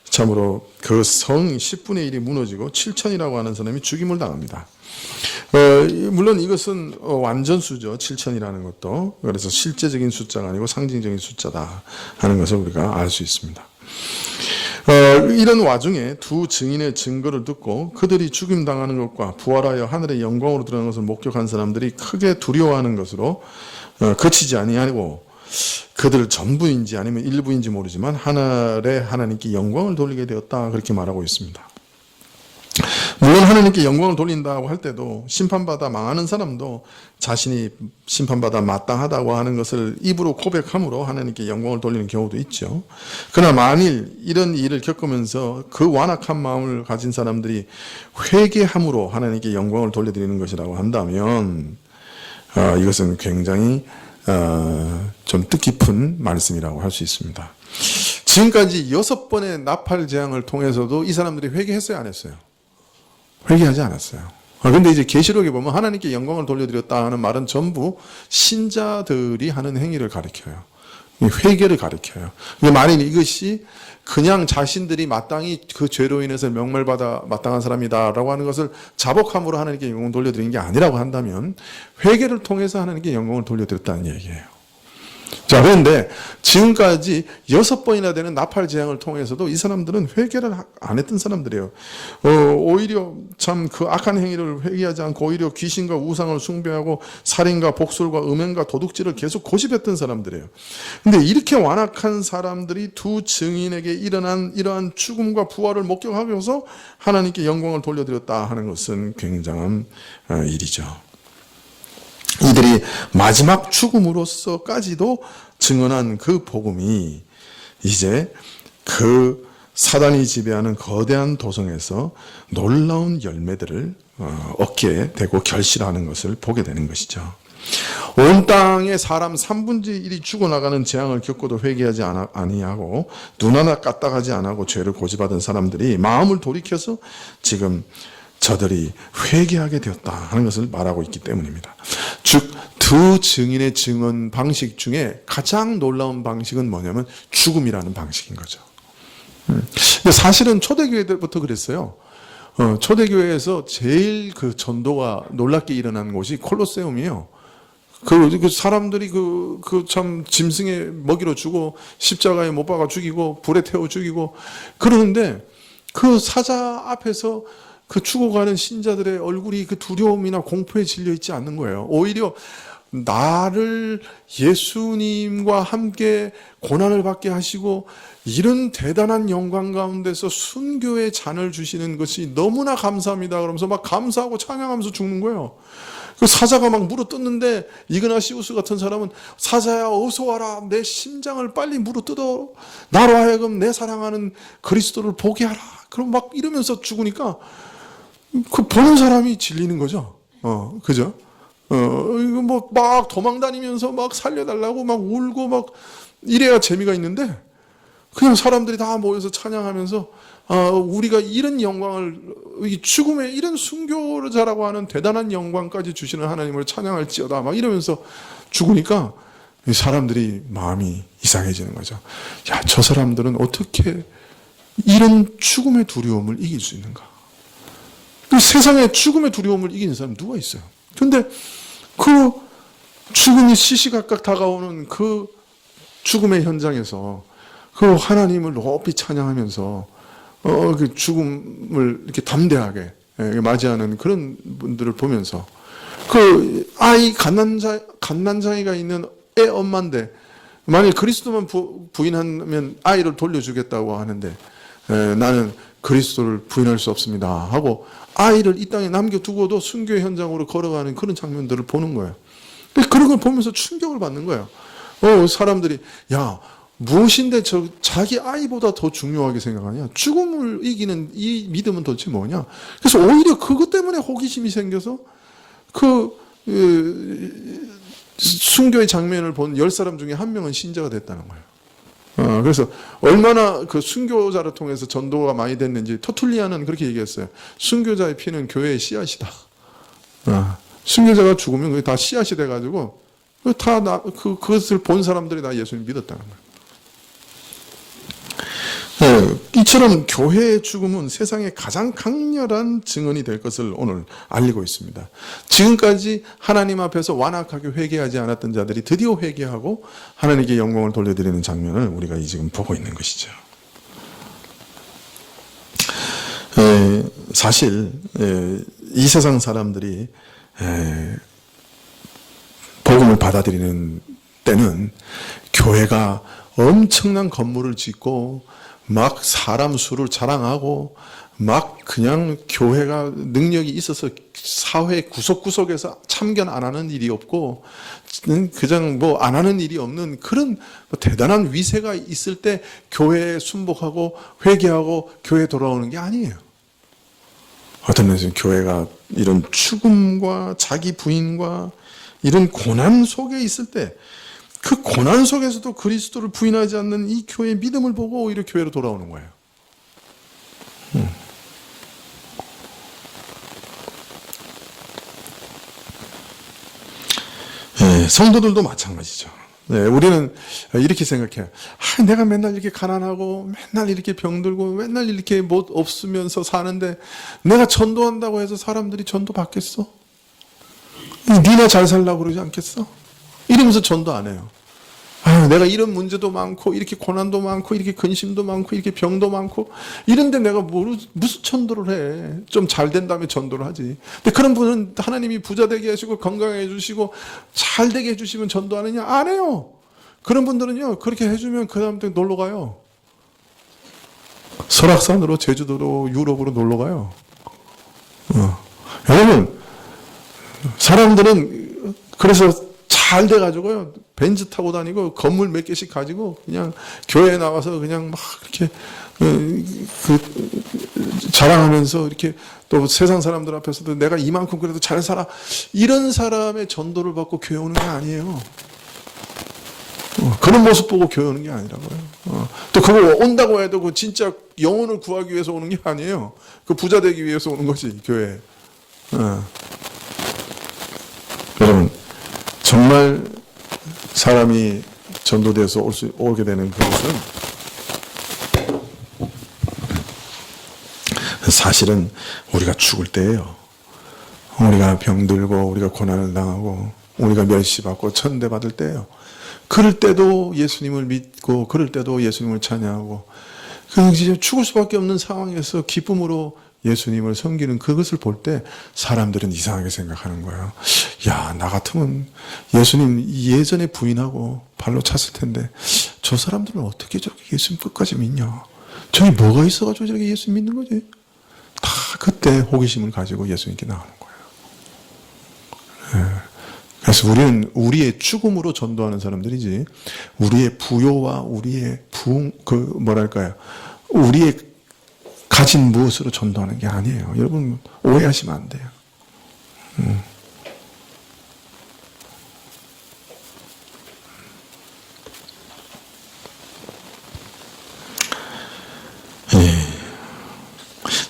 참으로 그 성 10분의 1이 무너지고 7천이라고 하는 사람이 죽임을 당합니다. 물론 이것은 완전수죠. 7천이라는 것도. 그래서 실제적인 숫자가 아니고 상징적인 숫자다 하는 것을 우리가 알 수 있습니다. 이런 와중에 두 증인의 증거를 듣고 그들이 죽임당하는 것과 부활하여 하늘의 영광으로 들어가는 것을 목격한 사람들이 크게 두려워하는 것으로 그치지 아니하고 그들 전부인지 아니면 일부인지 모르지만 하늘의 하나님께 영광을 돌리게 되었다 그렇게 말하고 있습니다. 물론 하나님께 영광을 돌린다고 할 때도 심판받아 망하는 사람도 자신이 심판받아 마땅하다고 하는 것을 입으로 고백함으로 하나님께 영광을 돌리는 경우도 있죠. 그러나 만일 이런 일을 겪으면서 그 완악한 마음을 가진 사람들이 회개함으로 하나님께 영광을 돌려드리는 것이라고 한다면 이것은 굉장히 좀 뜻깊은 말씀이라고 할 수 있습니다. 지금까지 6번의 나팔 재앙을 통해서도 이 사람들이 회개했어요, 안 했어요? 회개하지 않았어요. 그런데 이제 계시록에 보면 하나님께 영광을 돌려드렸다 하는 말은 전부 신자들이 하는 행위를 가리켜요. 회개를 가리켜요. 만일 이것이 그냥 자신들이 마땅히 그 죄로 인해서 명멸받아 마땅한 사람이다라고 하는 것을 자복함으로 하나님께 영광을 돌려드린 게 아니라고 한다면 회개를 통해서 하나님께 영광을 돌려드렸다는 얘기예요. 자, 그런데 지금까지 6번이나 되는 나팔 재앙을 통해서도 이 사람들은 회개를 안 했던 사람들이에요. 오히려 참 그 악한 행위를 회개하지 않고 오히려 귀신과 우상을 숭배하고 살인과 복술과 음행과 도둑질을 계속 고집했던 사람들이에요. 근데 이렇게 완악한 사람들이 두 증인에게 일어난 이러한 죽음과 부활을 목격하면서 하나님께 영광을 돌려드렸다 하는 것은 굉장한 일이죠. 이들이 마지막 죽음으로서까지도 증언한 그 복음이 이제 그 사단이 지배하는 거대한 도성에서 놀라운 열매들을 얻게 되고 결실하는 것을 보게 되는 것이죠. 온 땅에 사람 3분의 1이 죽어나가는 재앙을 겪고도 회개하지 아니하고 눈 하나 까딱하지 않고 죄를 고집하던 사람들이 마음을 돌이켜서 지금 저들이 회개하게 되었다 하는 것을 말하고 있기 때문입니다. 즉, 두 증인의 증언 방식 중에 가장 놀라운 방식은 뭐냐면 죽음이라는 방식인 거죠. 근데 사실은 초대교회 때부터 그랬어요. 초대교회에서 제일 그 전도가 놀랍게 일어난 곳이 콜로세움이에요. 그 사람들이 참 짐승의 먹이로 주고 십자가에 못 박아 죽이고 불에 태워 죽이고 그러는데 그 사자 앞에서 그 죽어가는 신자들의 얼굴이 그 두려움이나 공포에 질려 있지 않는 거예요. 오히려 나를 예수님과 함께 고난을 받게 하시고 이런 대단한 영광 가운데서 순교의 잔을 주시는 것이 너무나 감사합니다. 그러면서 막 감사하고 찬양하면서 죽는 거예요. 그 사자가 막 물어뜯는데 이그나시우스 같은 사람은 사자야 어서 와라, 내 심장을 빨리 물어뜯어, 나로 하여금 내 사랑하는 그리스도를 보게 하라. 그럼 막 이러면서 죽으니까 그 보는 사람이 질리는 거죠. 그죠? 이거 뭐 막 도망 다니면서 막 살려달라고 막 울고 막 이래야 재미가 있는데 그냥 사람들이 다 모여서 찬양하면서 우리가 이런 영광을, 죽음의 이런 순교자라고 하는 대단한 영광까지 주시는 하나님을 찬양할지어다 막 이러면서 죽으니까 사람들이 마음이 이상해지는 거죠. 야, 저 사람들은 어떻게 이런 죽음의 두려움을 이길 수 있는가? 세상에 죽음의 두려움을 이기는 사람 누가 있어요? 근데 그 죽음이 시시각각 다가오는 그 죽음의 현장에서 그 하나님을 높이 찬양하면서 그 죽음을 이렇게 담대하게 맞이하는 그런 분들을 보면서 그 아이 갓난장이가 있는 애 엄마인데 만일 그리스도만 부인하면 아이를 돌려주겠다고 하는데 나는 그리스도를 부인할 수 없습니다 하고 아이를 이 땅에 남겨두고도 순교의 현장으로 걸어가는 그런 장면들을 보는 거예요. 그런 걸 보면서 충격을 받는 거예요. 사람들이 야, 무엇인데 자기 아이보다 더 중요하게 생각하냐? 죽음을 이기는 이 믿음은 도대체 뭐냐? 그래서 오히려 그것 때문에 호기심이 생겨서 순교의 장면을 본 10사람 중에 한 명은 신자가 됐다는 거예요. 그래서 얼마나 그 순교자를 통해서 전도가 많이 됐는지 터툴리아는 그렇게 얘기했어요. 순교자의 피는 교회의 씨앗이다. 순교자가 죽으면 그게 다 씨앗이 돼가지고 그것을 본 사람들이 다 예수님 믿었다는 거예요. 이처럼 교회의 죽음은 세상의 가장 강렬한 증언이 될 것을 오늘 알리고 있습니다. 지금까지 하나님 앞에서 완악하게 회개하지 않았던 자들이 드디어 회개하고 하나님께 영광을 돌려드리는 장면을 우리가 지금 보고 있는 것이죠. 사실 이 세상 사람들이 복음을 받아들이는 때는 교회가 엄청난 건물을 짓고 막 사람 수를 자랑하고 막 그냥 교회가 능력이 있어서 사회 구석구석에서 참견 안 하는 일이 없고 그냥 뭐 안 하는 일이 없는 그런 대단한 위세가 있을 때 교회에 순복하고 회개하고 교회에 돌아오는 게 아니에요. 어떤 면에서 교회가 이런 죽음과 자기 부인과 이런 고난 속에 있을 때 그 고난 속에서도 그리스도를 부인하지 않는 이 교회의 믿음을 보고 오히려 교회로 돌아오는 거예요. 성도들도 마찬가지죠. 우리는 이렇게 생각해요. 내가 맨날 이렇게 가난하고 맨날 이렇게 병들고 맨날 이렇게 못 없으면서 사는데 내가 전도한다고 해서 사람들이 전도 받겠어? 니나 잘 살라고 그러지 않겠어? 이러면서 전도 안 해요. 내가 이런 문제도 많고 이렇게 고난도 많고 이렇게 근심도 많고 이렇게 병도 많고 이런데 내가 무슨 전도를 해? 좀 잘 된 다음에 전도를 하지. 근데 그런 분은 하나님이 부자 되게 하시고 건강하게 해주시고 잘 되게 해주시면 전도하느냐? 안 해요. 그런 분들은요 그렇게 해주면 그 다음에 놀러 가요. 설악산으로 제주도로 유럽으로 놀러 가요. 여러분 사람들은 그래서 잘 돼가지고요 벤츠 타고 다니고 건물 몇 개씩 가지고 그냥 교회에 나와서 그냥 막 이렇게 자랑하면서 이렇게 또 세상 사람들 앞에서도 내가 이만큼 그래도 잘 살아 이런 사람의 전도를 받고 교회 오는 게 아니에요. 그런 모습 보고 교회 오는 게 아니라고요. 또 그거 온다고 해도 그 진짜 영혼을 구하기 위해서 오는 게 아니에요. 그 부자 되기 위해서 오는 거지 교회. 여러분 정말 사람이 전도돼서 오게 되는 그것은 사실은 우리가 죽을 때예요. 우리가 병들고 우리가 고난을 당하고 우리가 멸시받고 천대받을 때예요. 그럴 때도 예수님을 믿고 그럴 때도 예수님을 찬양하고 이제 죽을 수밖에 없는 상황에서 기쁨으로 예수님을 섬기는 그것을 볼 때 사람들은 이상하게 생각하는 거예요. 야, 나 같으면 예수님 예전에 부인하고 발로 찼을 텐데 저 사람들은 어떻게 저렇게 예수님 끝까지 믿냐? 저기 뭐가 있어가지고 저렇게 예수님 믿는 거지? 다 그때 호기심을 가지고 예수님께 나가는 거예요. 그래서 우리는 우리의 죽음으로 전도하는 사람들이지 우리의 부요와 우리의 우리의 가진 무엇으로 전도하는 게 아니에요. 여러분 오해하시면 안 돼요.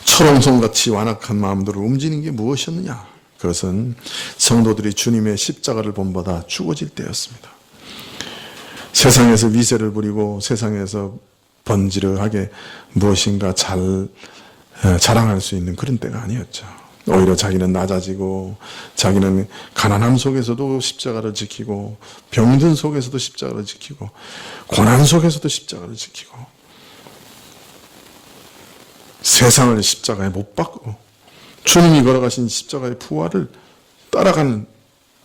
철옹성같이 완악한 마음들을 움직이는 게 무엇이었느냐? 그것은 성도들이 주님의 십자가를 본받아 죽어질 때였습니다. 세상에서 위세를 부리고 세상에서 번지르하게 무엇인가 자랑할 수 있는 그런 때가 아니었죠. 오히려 자기는 낮아지고 자기는 가난함 속에서도 십자가를 지키고 병든 속에서도 십자가를 지키고 고난 속에서도 십자가를 지키고 세상을 십자가에 못 박고 주님이 걸어가신 십자가의 부활을 따라가는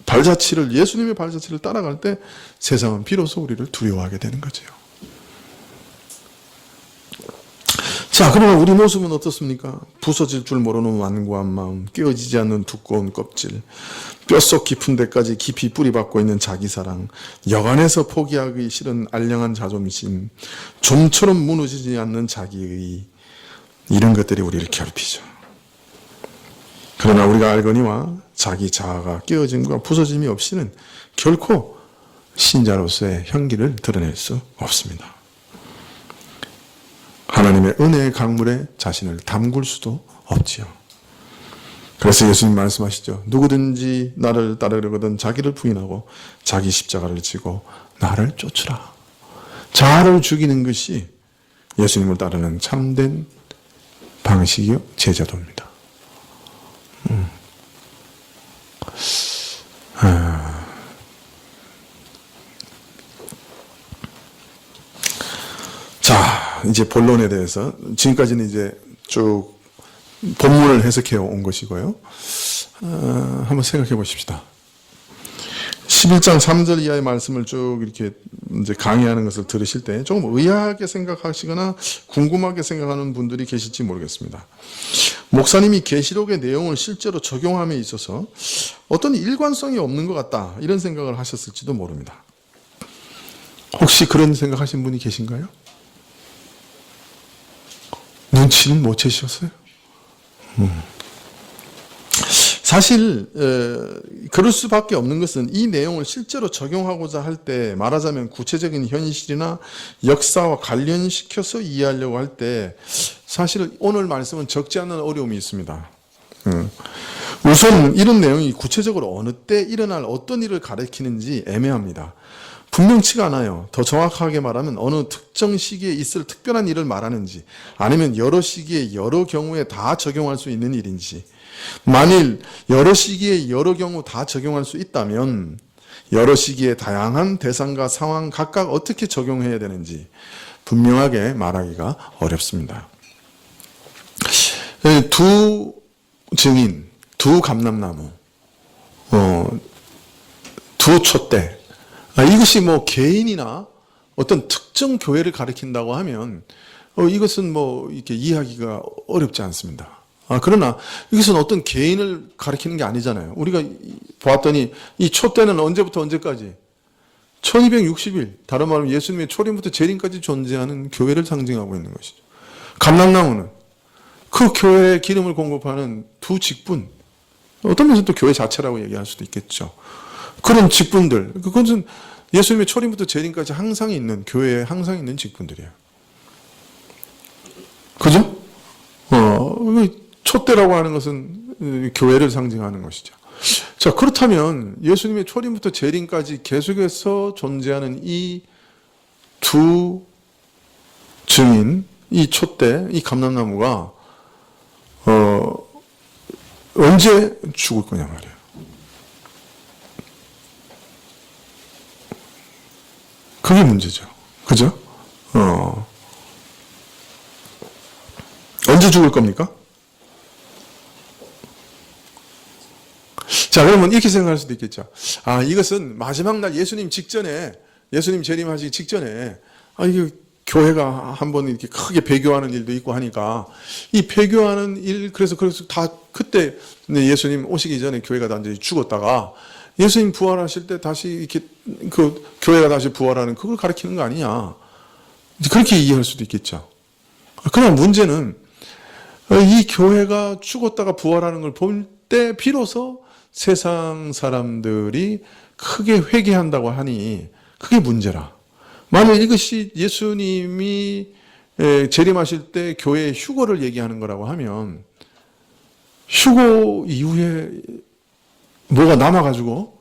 발자취를 예수님의 발자취를 따라갈 때 세상은 비로소 우리를 두려워하게 되는 거죠. 자, 그러나 우리 모습은 어떻습니까? 부서질 줄 모르는 완고한 마음, 깨어지지 않는 두꺼운 껍질, 뼛속 깊은 데까지 깊이 뿌리박고 있는 자기사랑, 여간해서 포기하기 싫은 알량한 자존심, 좀처럼 무너지지 않는 자기의 이런 것들이 우리를 괴롭히죠. 그러나 우리가 알거니와 자기 자아가 깨어짐과 부서짐이 없이는 결코 신자로서의 향기를 드러낼 수 없습니다. 하나님의 은혜의 강물에 자신을 담글 수도 없지요. 그래서 예수님 말씀하시죠. 누구든지 나를 따르려거든 자기를 부인하고 자기 십자가를 지고 나를 쫓으라. 자아를 죽이는 것이 예수님을 따르는 참된 방식이요 제자도입니다. 자, 이제 본론에 대해서 지금까지는 이제 쭉 본문을 해석해 온 것이고요. 한번 생각해 보십시다. 11장 3절 이하의 말씀을 쭉 이렇게 이제 강의하는 것을 들으실 때 조금 의아하게 생각하시거나 궁금하게 생각하는 분들이 계실지 모르겠습니다. 목사님이 계시록의 내용을 실제로 적용함에 있어서 어떤 일관성이 없는 것 같다 이런 생각을 하셨을지도 모릅니다. 혹시 그런 생각하신 분이 계신가요? 눈치는 못 채셨어요? 사실 그럴 수밖에 없는 것은 이 내용을 실제로 적용하고자 할 때 말하자면 구체적인 현실이나 역사와 관련시켜서 이해하려고 할 때 사실 오늘 말씀은 적지 않은 어려움이 있습니다. 우선 이런 내용이 구체적으로 어느 때 일어날 어떤 일을 가리키는지 애매합니다. 분명치가 않아요. 더 정확하게 말하면 어느 특정 시기에 있을 특별한 일을 말하는지 아니면 여러 시기에 여러 경우에 다 적용할 수 있는 일인지 만일 여러 시기에 여러 경우 다 적용할 수 있다면 여러 시기에 다양한 대상과 상황 각각 어떻게 적용해야 되는지 분명하게 말하기가 어렵습니다. 두 증인, 두 감람나무, 두 촛대 이것이 뭐 개인이나 어떤 특정 교회를 가리킨다고 하면 이것은 뭐 이렇게 이해하기가 어렵지 않습니다. 그러나 이것은 어떤 개인을 가리키는 게 아니잖아요. 우리가 보았더니 이 촛대는 언제부터 언제까지? 1260일, 다른 말로 예수님의 초림부터 재림까지 존재하는 교회를 상징하고 있는 것이죠. 감람나무는 그 교회의 기름을 공급하는 두 직분, 어떤 면에서 또 교회 자체라고 얘기할 수도 있겠죠. 그런 직분들, 그것은 예수님의 초림부터 재림까지 항상 있는, 교회에 항상 있는 직분들이에요. 그죠? 촛대라고 하는 것은 교회를 상징하는 것이죠. 자, 그렇다면 예수님의 초림부터 재림까지 계속해서 존재하는 이 두 증인, 이 촛대, 이 감람나무가 언제 죽을 거냐 말이에요. 그게 문제죠. 그죠? 언제 죽을 겁니까? 자, 그러면 이렇게 생각할 수도 있겠죠. 이것은 마지막 날 예수님 직전에, 예수님 재림하시기 직전에, 이게 교회가 한번 이렇게 크게 배교하는 일도 있고 하니까, 이 배교하는 일, 그래서 다 그때 예수님 오시기 전에 교회가 완전히 죽었다가, 예수님 부활하실 때 다시 이렇게 그 교회가 다시 부활하는 그걸 가리키는 거 아니냐. 그렇게 이해할 수도 있겠죠. 그러나 문제는 이 교회가 죽었다가 부활하는 걸 볼 때 비로소 세상 사람들이 크게 회개한다고 하니 그게 문제라. 만약 이것이 예수님이 재림하실 때 교회의 휴거를 얘기하는 거라고 하면 휴거 이후에 뭐가 남아가지고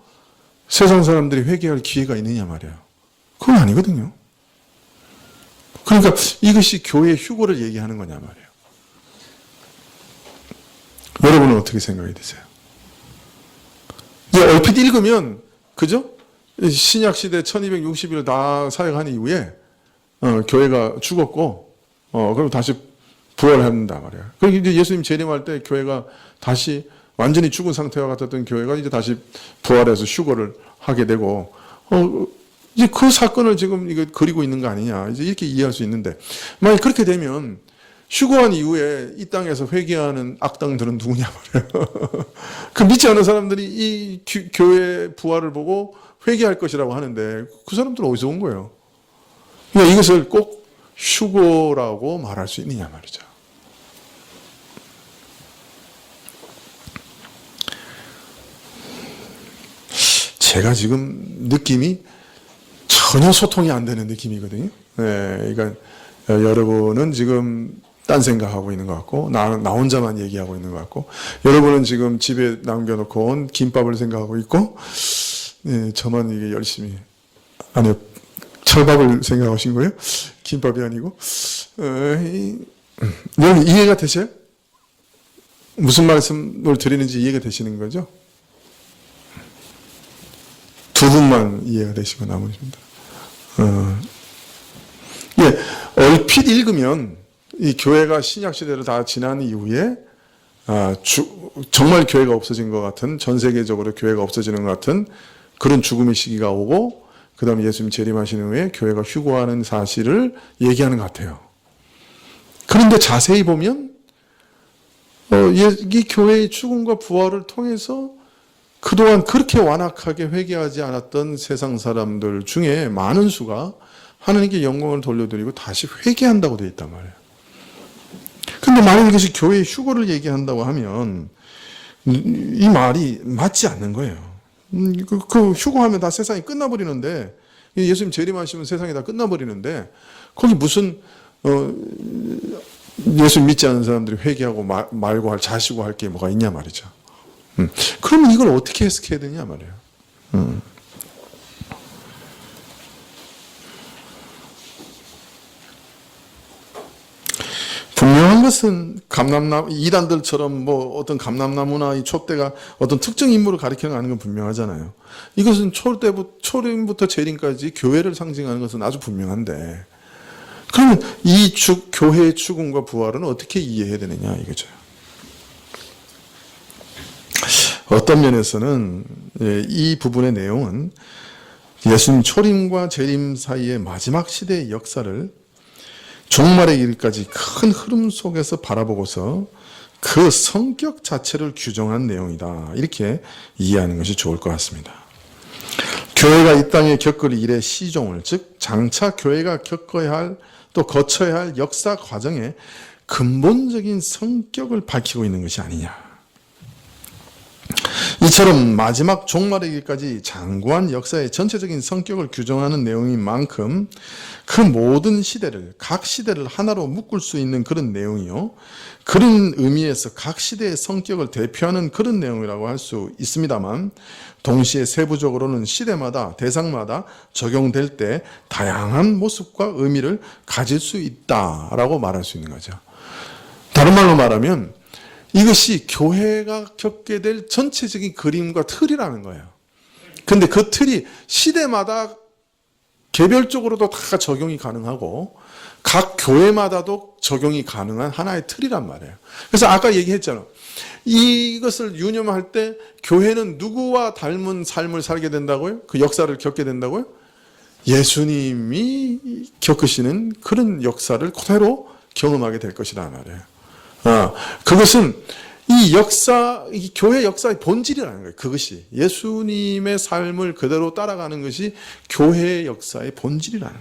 세상 사람들이 회개할 기회가 있느냐 말이에요. 그건 아니거든요. 그러니까 이것이 교회의 휴거를 얘기하는 거냐 말이에요. 여러분은 어떻게 생각이 드세요? 이제 얼핏 읽으면, 그죠? 신약시대 1260일 다 사역한 이후에, 교회가 죽었고, 그리고 다시 부활한다 말이에요. 그리고 이제 예수님 재림할 때 교회가 다시 완전히 죽은 상태와 같았던 교회가 이제 다시 부활해서 휴거를 하게 되고, 이제 그 사건을 지금 이거 그리고 있는 거 아니냐. 이제 이렇게 이해할 수 있는데, 만약 그렇게 되면, 휴거한 이후에 이 땅에서 회개하는 악당들은 누구냐 말이에요. 그 믿지 않는 사람들이 이 교회 부활을 보고 회개할 것이라고 하는데, 그 사람들은 어디서 온 거예요? 그러니까 이것을 꼭 휴거라고 말할 수 있느냐 말이죠. 제가 지금 느낌이 전혀 소통이 안 되는 느낌이거든요. 네, 그러니까 여러분은 지금 딴 생각하고 있는 것 같고, 나 혼자만 얘기하고 있는 것 같고, 여러분은 지금 집에 남겨놓고 온 김밥을 생각하고 있고, 네, 저만 이게 열심히, 아니요, 철밥을 생각하신 거예요? 김밥이 아니고, 여러분 이해가 되세요? 무슨 말씀을 드리는지 이해가 되시는 거죠? 두 분만 이해가 되시고 나머지입니다. 예, 얼핏 읽으면 이 교회가 신약 시대를 다 지난 이후에 정말 교회가 없어진 것 같은, 전 세계적으로 교회가 없어지는 것 같은 그런 죽음의 시기가 오고, 그 다음에 예수님 재림하신 후에 교회가 휴고하는 사실을 얘기하는 것 같아요. 그런데 자세히 보면 이 교회의 죽음과 부활을 통해서 그동안 그렇게 완악하게 회개하지 않았던 세상 사람들 중에 많은 수가 하나님께 영광을 돌려드리고 다시 회개한다고 되어 있단 말이에요. 근데 만약 이것이 교회의 휴고를 얘기한다고 하면 이 말이 맞지 않는 거예요. 그 휴고하면 다 세상이 끝나버리는데, 예수님 재림하시면 세상이 다 끝나버리는데, 거기 무슨 예수 믿지 않는 사람들이 회개하고 말고 자시고 할 게 뭐가 있냐 말이죠. 그러면 이걸 어떻게 해석해야 되냐 말이에요. 분명한 것은 이단들처럼 뭐 어떤 감람나무나 이 촛대가 어떤 특정 인물을 가리키는 거 아닌 건 분명하잖아요. 이것은 초림부터 재림까지 교회를 상징하는 것은 아주 분명한데, 그러면 이 교회의 죽음과 부활은 어떻게 이해해야 되느냐 이거죠. 어떤 면에서는 이 부분의 내용은 예수님 초림과 재림 사이의 마지막 시대의 역사를 종말의 일까지 큰 흐름 속에서 바라보고서 그 성격 자체를 규정한 내용이다, 이렇게 이해하는 것이 좋을 것 같습니다. 교회가 이 땅에 겪을 일의 시종을, 즉 장차 교회가 겪어야 할, 또 거쳐야 할 역사 과정의 근본적인 성격을 밝히고 있는 것이 아니냐. 이처럼 마지막 종말의 길까지 장구한 역사의 전체적인 성격을 규정하는 내용인 만큼 그 모든 시대를, 각 시대를 하나로 묶을 수 있는 그런 내용이요, 그런 의미에서 각 시대의 성격을 대표하는 그런 내용이라고 할 수 있습니다만, 동시에 세부적으로는 시대마다, 대상마다 적용될 때 다양한 모습과 의미를 가질 수 있다라고 말할 수 있는 거죠. 다른 말로 말하면 이것이 교회가 겪게 될 전체적인 그림과 틀이라는 거예요. 근데 그 틀이 시대마다 개별적으로도 다 적용이 가능하고 각 교회마다도 적용이 가능한 하나의 틀이란 말이에요. 그래서 아까 얘기했잖아. 이것을 유념할 때 교회는 누구와 닮은 삶을 살게 된다고요? 그 역사를 겪게 된다고요? 예수님이 겪으시는 그런 역사를 그대로 경험하게 될 것이란 말이에요. 그것은 이 교회 역사의 본질이라는 거예요. 그것이 예수님의 삶을 그대로 따라가는 것이 교회의 역사의 본질이라는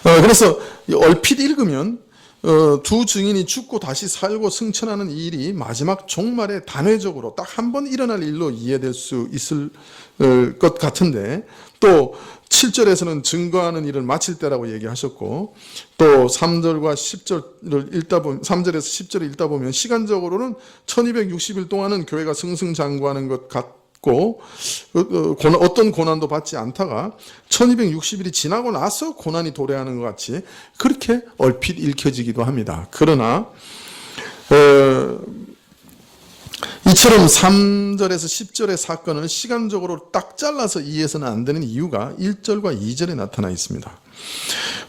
거예요. 그래서 얼핏 읽으면 두 증인이 죽고 다시 살고 승천하는 이 일이 마지막 종말에 단회적으로 딱 한 번 일어날 일로 이해될 수 있을 것 같은데, 또 7절에서는 증거하는 일을 마칠 때라고 얘기하셨고, 또 3절과 10절을 읽다 보면, 3절에서 10절을 읽다 보면 시간적으로는 1260일 동안은 교회가 승승장구하는 것 같고, 어떤 고난도 받지 않다가 1260일이 지나고 나서 고난이 도래하는 것 같이 그렇게 얼핏 읽혀지기도 합니다. 그러나 이처럼 3절에서 10절의 사건을 시간적으로 딱 잘라서 이해해서는 안 되는 이유가 1절과 2절에 나타나 있습니다.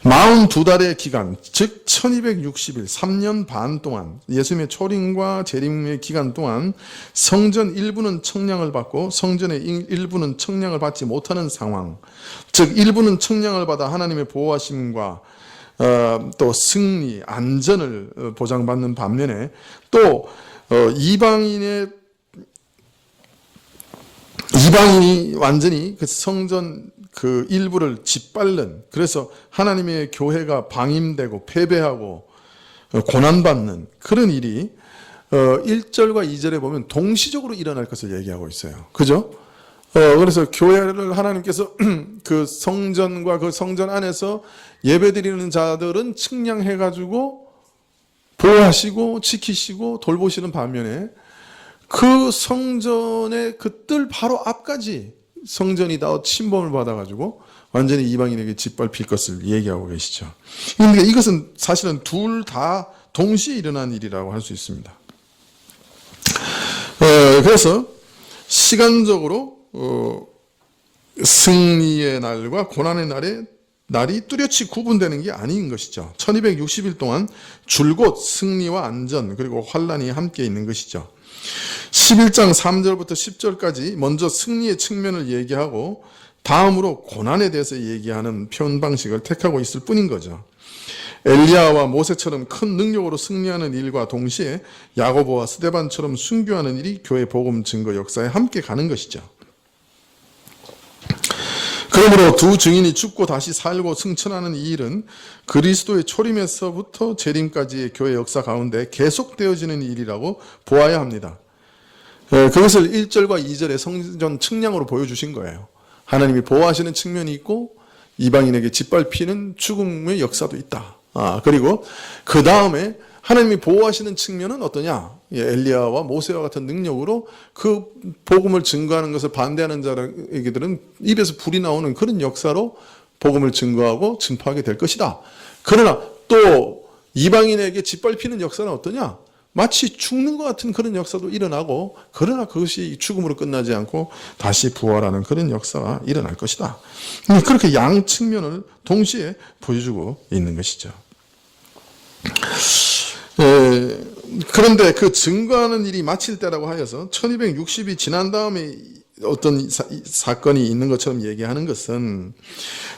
42달의 기간, 즉 1260일, 3년 반 동안 예수님의 초림과 재림의 기간 동안 성전 일부는 청량을 받고 성전의 일부는 청량을 받지 못하는 상황, 즉 일부는 청량을 받아 하나님의 보호하심과 또 승리, 안전을 보장받는 반면에 또 이방인이 완전히 그 성전 그 일부를 짓밟는, 그래서 하나님의 교회가 방임되고 패배하고 고난받는 그런 일이 1절과 2절에 보면 동시적으로 일어날 것을 얘기하고 있어요. 그죠? 그래서 교회를 하나님께서 그 성전과 그 성전 안에서 예배드리는 자들은 측량해가지고 보호하시고 지키시고 돌보시는 반면에 그 성전의 그 뜰 바로 앞까지 성전이 다 침범을 받아가지고 완전히 이방인에게 짓밟힐 것을 얘기하고 계시죠. 그러니까 이것은 사실은 둘 다 동시에 일어난 일이라고 할 수 있습니다. 그래서 시간적으로 승리의 날과 고난의 날이 뚜렷이 구분되는 게 아닌 것이죠. 1260일 동안 줄곧 승리와 안전 그리고 환란이 함께 있는 것이죠. 11장 3절부터 10절까지 먼저 승리의 측면을 얘기하고 다음으로 고난에 대해서 얘기하는 표현 방식을 택하고 있을 뿐인 거죠. 엘리야와 모세처럼 큰 능력으로 승리하는 일과 동시에 야고보와 스데반처럼 순교하는 일이 교회 복음 증거 역사에 함께 가는 것이죠. 그러므로 두 증인이 죽고 다시 살고 승천하는 이 일은 그리스도의 초림에서부터 재림까지의 교회 역사 가운데 계속되어지는 일이라고 보아야 합니다. 그것을 1절과 2절의 성전 측량으로 보여주신 거예요. 하나님이 보호하시는 측면이 있고 이방인에게 짓밟히는 죽음의 역사도 있다. 그리고 그 다음에 하나님이 보호하시는 측면은 어떠냐? 엘리야와 모세와 같은 능력으로 그 복음을 증거하는 것을 반대하는 자에게들은 입에서 불이 나오는 그런 역사로 복음을 증거하고 증파하게 될 것이다. 그러나 또 이방인에게 짓밟히는 역사는 어떠냐? 마치 죽는 것 같은 그런 역사도 일어나고 그러나 그것이 죽음으로 끝나지 않고 다시 부활하는 그런 역사가 일어날 것이다. 그렇게 양 측면을 동시에 보여주고 있는 것이죠. 그런데 그 증거하는 일이 마칠 때라고 하여서 1260이 지난 다음에 어떤 사건이 있는 것처럼 얘기하는 것은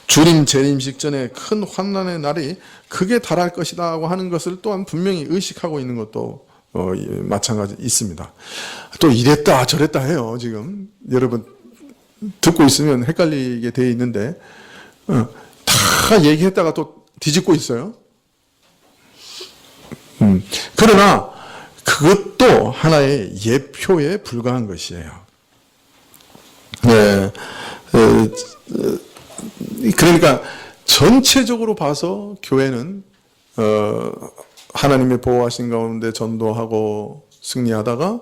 주님 재림식 전에 큰 환난의 날이 크게 달할 것이라고 하는 것을 또한 분명히 의식하고 있는 것도 마찬가지 있습니다. 또 이랬다 저랬다 해요. 지금 여러분 듣고 있으면 헷갈리게 되어 있는데 다 얘기했다가 또 뒤집고 있어요. 그러나 그것도 하나의 예표에 불과한 것이에요. 그러니까 전체적으로 봐서 교회는 하나님의 보호하신 가운데 전도하고 승리하다가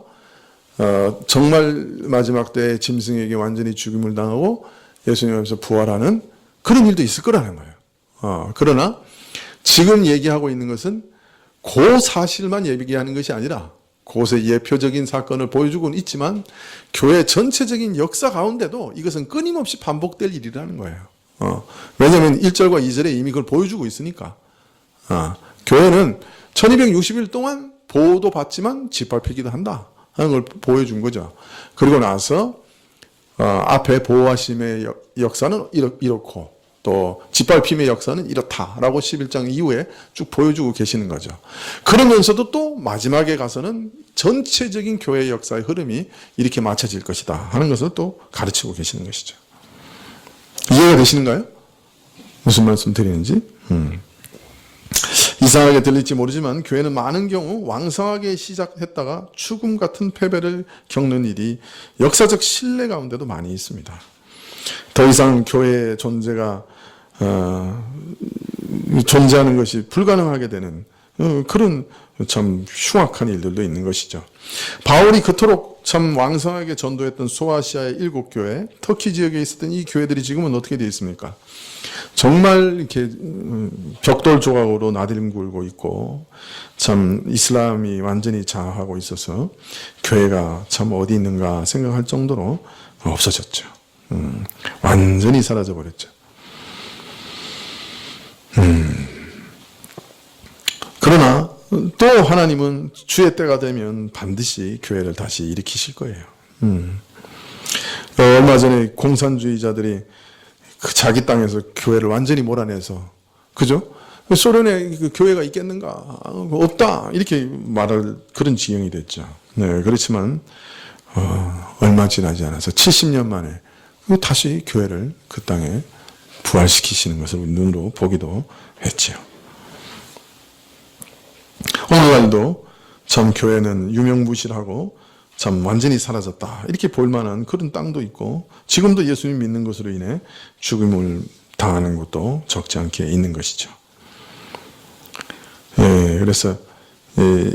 정말 마지막 때 짐승에게 완전히 죽임을 당하고 예수님께서 부활하는 그런 일도 있을 거라는 거예요. 그러나 지금 얘기하고 있는 것은 그 사실만 얘기하는 것이 아니라 그것의 예표적인 사건을 보여주고는 있지만 교회 전체적인 역사 가운데도 이것은 끊임없이 반복될 일이라는 거예요. 왜냐하면 1절과 2절에 이미 그걸 보여주고 있으니까. 교회는 1260일 동안 보호도 받지만 짓밟히기도 한다 하는 걸 보여준 거죠. 그리고 나서 앞에 보호하심의 역사는 이렇고 또 짓밟힘의 역사는 이렇다라고 11장 이후에 쭉 보여주고 계시는 거죠. 그러면서도 또 마지막에 가서는 전체적인 교회의 역사의 흐름이 이렇게 맞춰질 것이다 하는 것을 또 가르치고 계시는 것이죠. 이해가 되시는가요? 무슨 말씀 드리는지? 이상하게 들릴지 모르지만 교회는 많은 경우 왕성하게 시작했다가 죽음 같은 패배를 겪는 일이 역사적 신뢰 가운데도 많이 있습니다. 더 이상 교회의 존재가 존재하는 것이 불가능하게 되는 그런 참 흉악한 일들도 있는 것이죠. 바울이 그토록 참 왕성하게 전도했던 소아시아의 7교회, 터키 지역에 있었던 이 교회들이 지금은 어떻게 되어 있습니까? 정말 이렇게 벽돌 조각으로 나들굴고 있고 참 이슬람이 완전히 장악하고 있어서 교회가 참 어디 있는가 생각할 정도로 없어졌죠. 완전히 사라져 버렸죠. 그러나 또 하나님은 주의 때가 되면 반드시 교회를 다시 일으키실 거예요. 얼마 전에 공산주의자들이 그 자기 땅에서 교회를 완전히 몰아내서, 그죠? 소련에 그 교회가 있겠는가? 없다. 이렇게 말할 그런 지경이 됐죠. 네, 그렇지만, 얼마 지나지 않아서 70년 만에 다시 교회를 그 땅에 부활시키시는 것을 눈으로 보기도 했지요. 오늘날도 참 교회는 유명무실하고 참 완전히 사라졌다 이렇게 볼 만한 그런 땅도 있고 지금도 예수님 믿는 것으로 인해 죽임을 당하는 것도 적지 않게 있는 것이죠. 그래서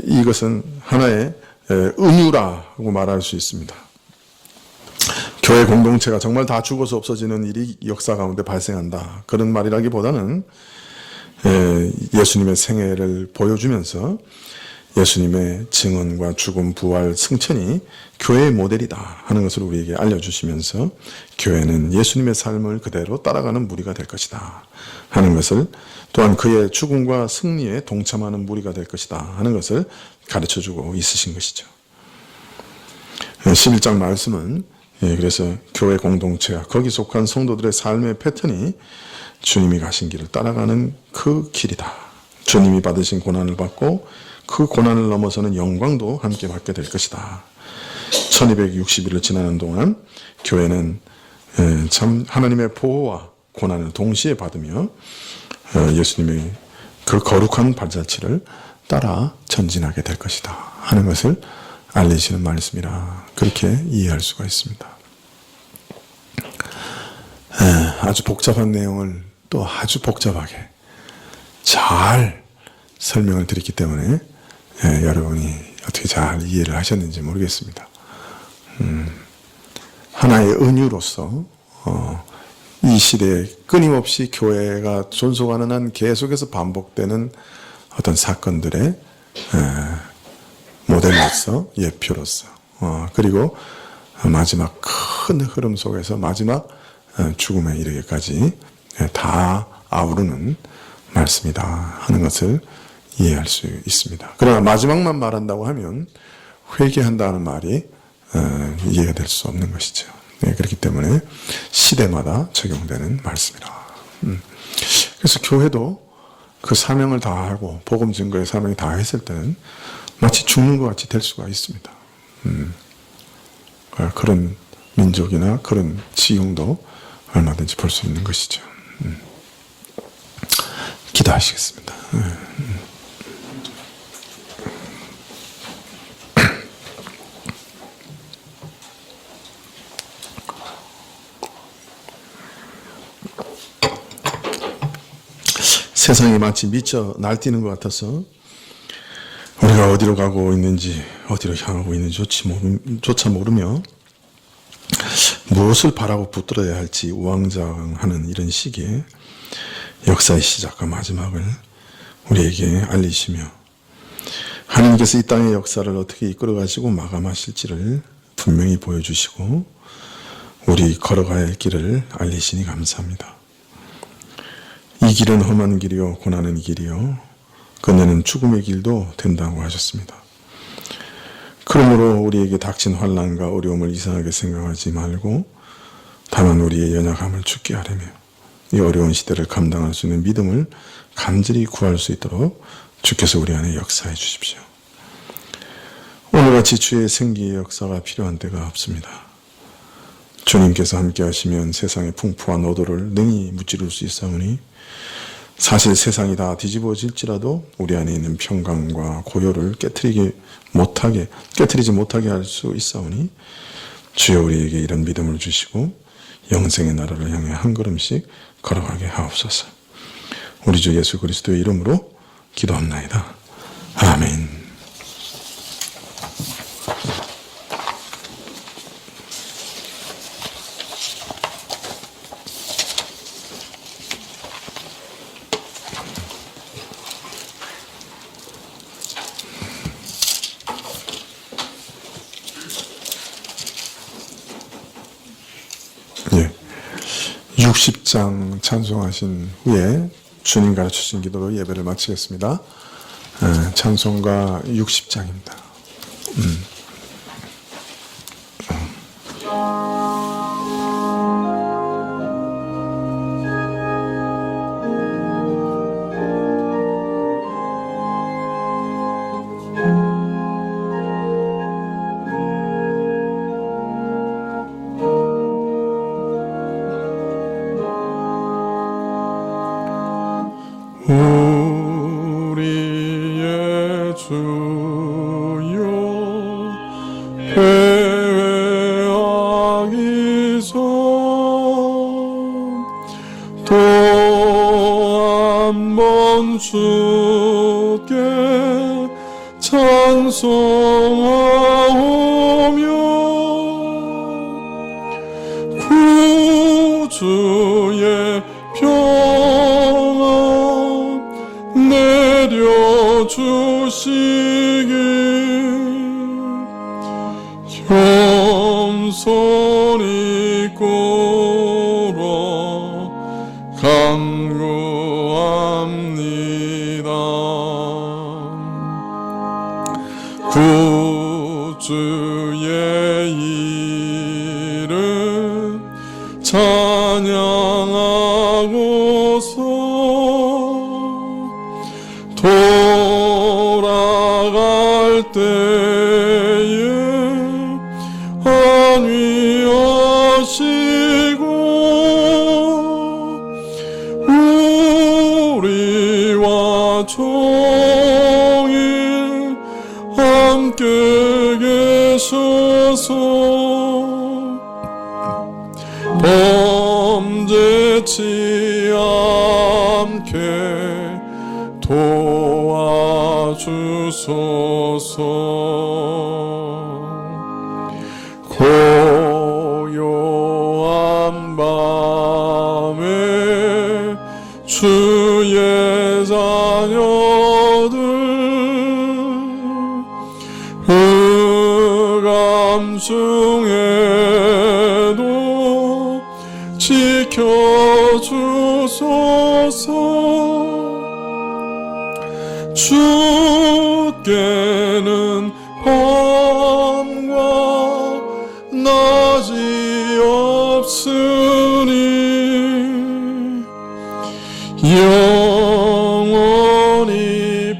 이것은 하나의 은유라고 말할 수 있습니다. 교회 공동체가 정말 다 죽어서 없어지는 일이 역사 가운데 발생한다. 그런 말이라기보다는 예수님의 생애를 보여주면서 예수님의 증언과 죽음, 부활, 승천이 교회의 모델이다 하는 것을 우리에게 알려주시면서 교회는 예수님의 삶을 그대로 따라가는 무리가 될 것이다 하는 것을, 또한 그의 죽음과 승리에 동참하는 무리가 될 것이다 하는 것을 가르쳐주고 있으신 것이죠. 11장 말씀은 그래서 교회 공동체와 거기 속한 성도들의 삶의 패턴이 주님이 가신 길을 따라가는 그 길이다. 주님이 받으신 고난을 받고 그 고난을 넘어서는 영광도 함께 받게 될 것이다. 1260일을 지나는 동안 교회는 참 하나님의 보호와 고난을 동시에 받으며 예수님의 그 거룩한 발자취를 따라 전진하게 될 것이다 하는 것을 알리시는 말씀이라 그렇게 이해할 수가 있습니다. 아주 복잡한 내용을 또 아주 복잡하게 잘 설명을 드렸기 때문에 여러분이 어떻게 잘 이해를 하셨는지 모르겠습니다. 하나의 은유로서 이 시대에 끊임없이 교회가 존속하는 한 계속해서 반복되는 어떤 사건들의 모델로서, 예표로서, 그리고 마지막 큰 흐름 속에서 마지막 죽음에 이르기까지 다 아우르는 말씀이다 하는 것을 이해할 수 있습니다. 그러나 마지막만 말한다고 하면 회개한다는 말이 이해가 될 수 없는 것이죠. 그렇기 때문에 시대마다 적용되는 말씀이라. 그래서 교회도 그 사명을 다하고 복음 증거의 사명을 다했을 때는 마치 죽는 것 같이 될 수가 있습니다. 그런 민족이나 그런 지형도 얼마든지 볼 수 있는 것이죠. 기도하시겠습니다. 세상이 마치 미쳐 날뛰는 것 같아서 우리가 어디로 가고 있는지, 어디로 향하고 있는지 조차 모르며 무엇을 바라고 붙들어야 할지 우왕좌왕하는 이런 시기에 역사의 시작과 마지막을 우리에게 알리시며 하나님께서 이 땅의 역사를 어떻게 이끌어가시고 마감하실지를 분명히 보여주시고 우리 걸어가야 할 길을 알리시니 감사합니다. 이 길은 험한 길이요 고난의 길이요 끝내는 죽음의 길도 된다고 하셨습니다. 그러므로 우리에게 닥친 환난과 어려움을 이상하게 생각하지 말고 다만 우리의 연약함을 죽게 하려며 이 어려운 시대를 감당할 수 있는 믿음을 간절히 구할 수 있도록 주께서 우리 안에 역사해 주십시오. 오늘같이 주의 생기의 역사가 필요한 때가 없습니다. 주님께서 함께 하시면 세상의 풍부한 어도를 능히 무찌를 수 있사오니 사실 세상이 다 뒤집어질지라도 우리 안에 있는 평강과 고요를 깨트리지 못하게 할 수 있사오니 주여 우리에게 이런 믿음을 주시고 영생의 나라를 향해 한 걸음씩 걸어가게 하옵소서. 우리 주 예수 그리스도의 이름으로 기도합나이다. 아멘. 예. 60장 찬송하신 후에 주님 가르치신 기도로 예배를 마치겠습니다. 찬송가 60장입니다. 우리의 주여 회개하기선 또 한 번 주께 찬송하오며 구주의 평안 내려주시길 겸손히 꿇어 간구합니다. 구주의 이름 찬양하고서 돌아갈 때에 안위하시고 우리와 종일 함께 계셔서 범죄치 않게 도와주소서. 고요한 밤에 주의 자녀들 흑암 중에도 지켜주소서. 주께는 밤과 낮이 없으니 영원히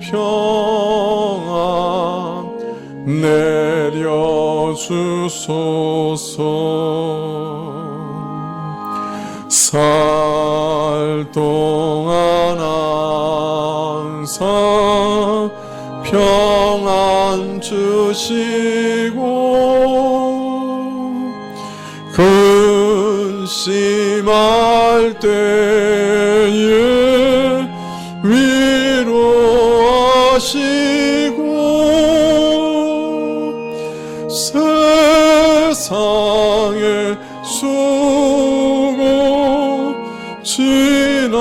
평안 내려주소서. 살 동안 항상 평안 주시고 근심할 때에 위로하시고 세상의 수고 지나간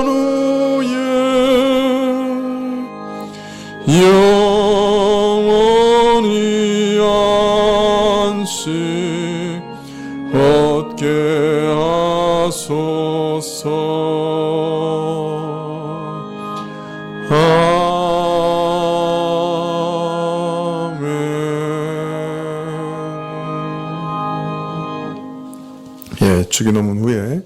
후에 영원히 안식 얻게 하소서. 주기도문 후에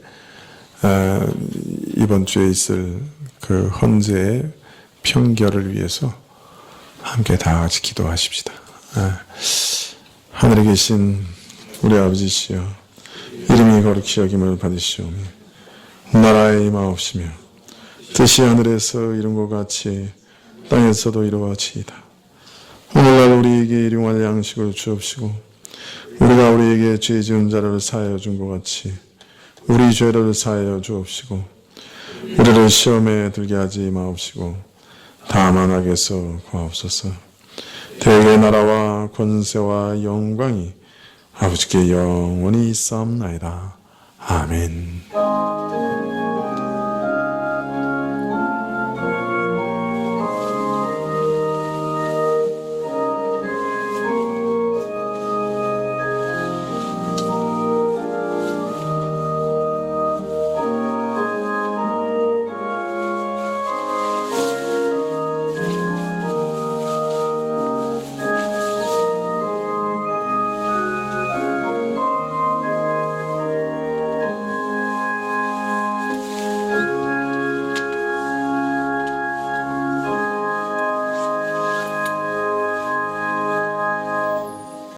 이번 주에 있을 그 헌재의 평결을 위해서 함께 다 같이 기도하십시다. 하늘에 계신 우리 아버지시여, 이름이 거룩히 여김을 받으시오며 나라의 임하옵시며 뜻이 하늘에서 이룬 것 같이 땅에서도 이루어지이다. 오늘날 우리에게 일용할 양식을 주옵시고 우리가 우리에게 죄 지은 자를 사하여 준 것 같이 우리 죄를 사하여 주옵시고 우리를 시험에 들게 하지 마옵시고 다만 악에서 구하옵소서. 대개 나라와 권세와 영광이 아버지께 영원히 있사옵나이다. 아멘.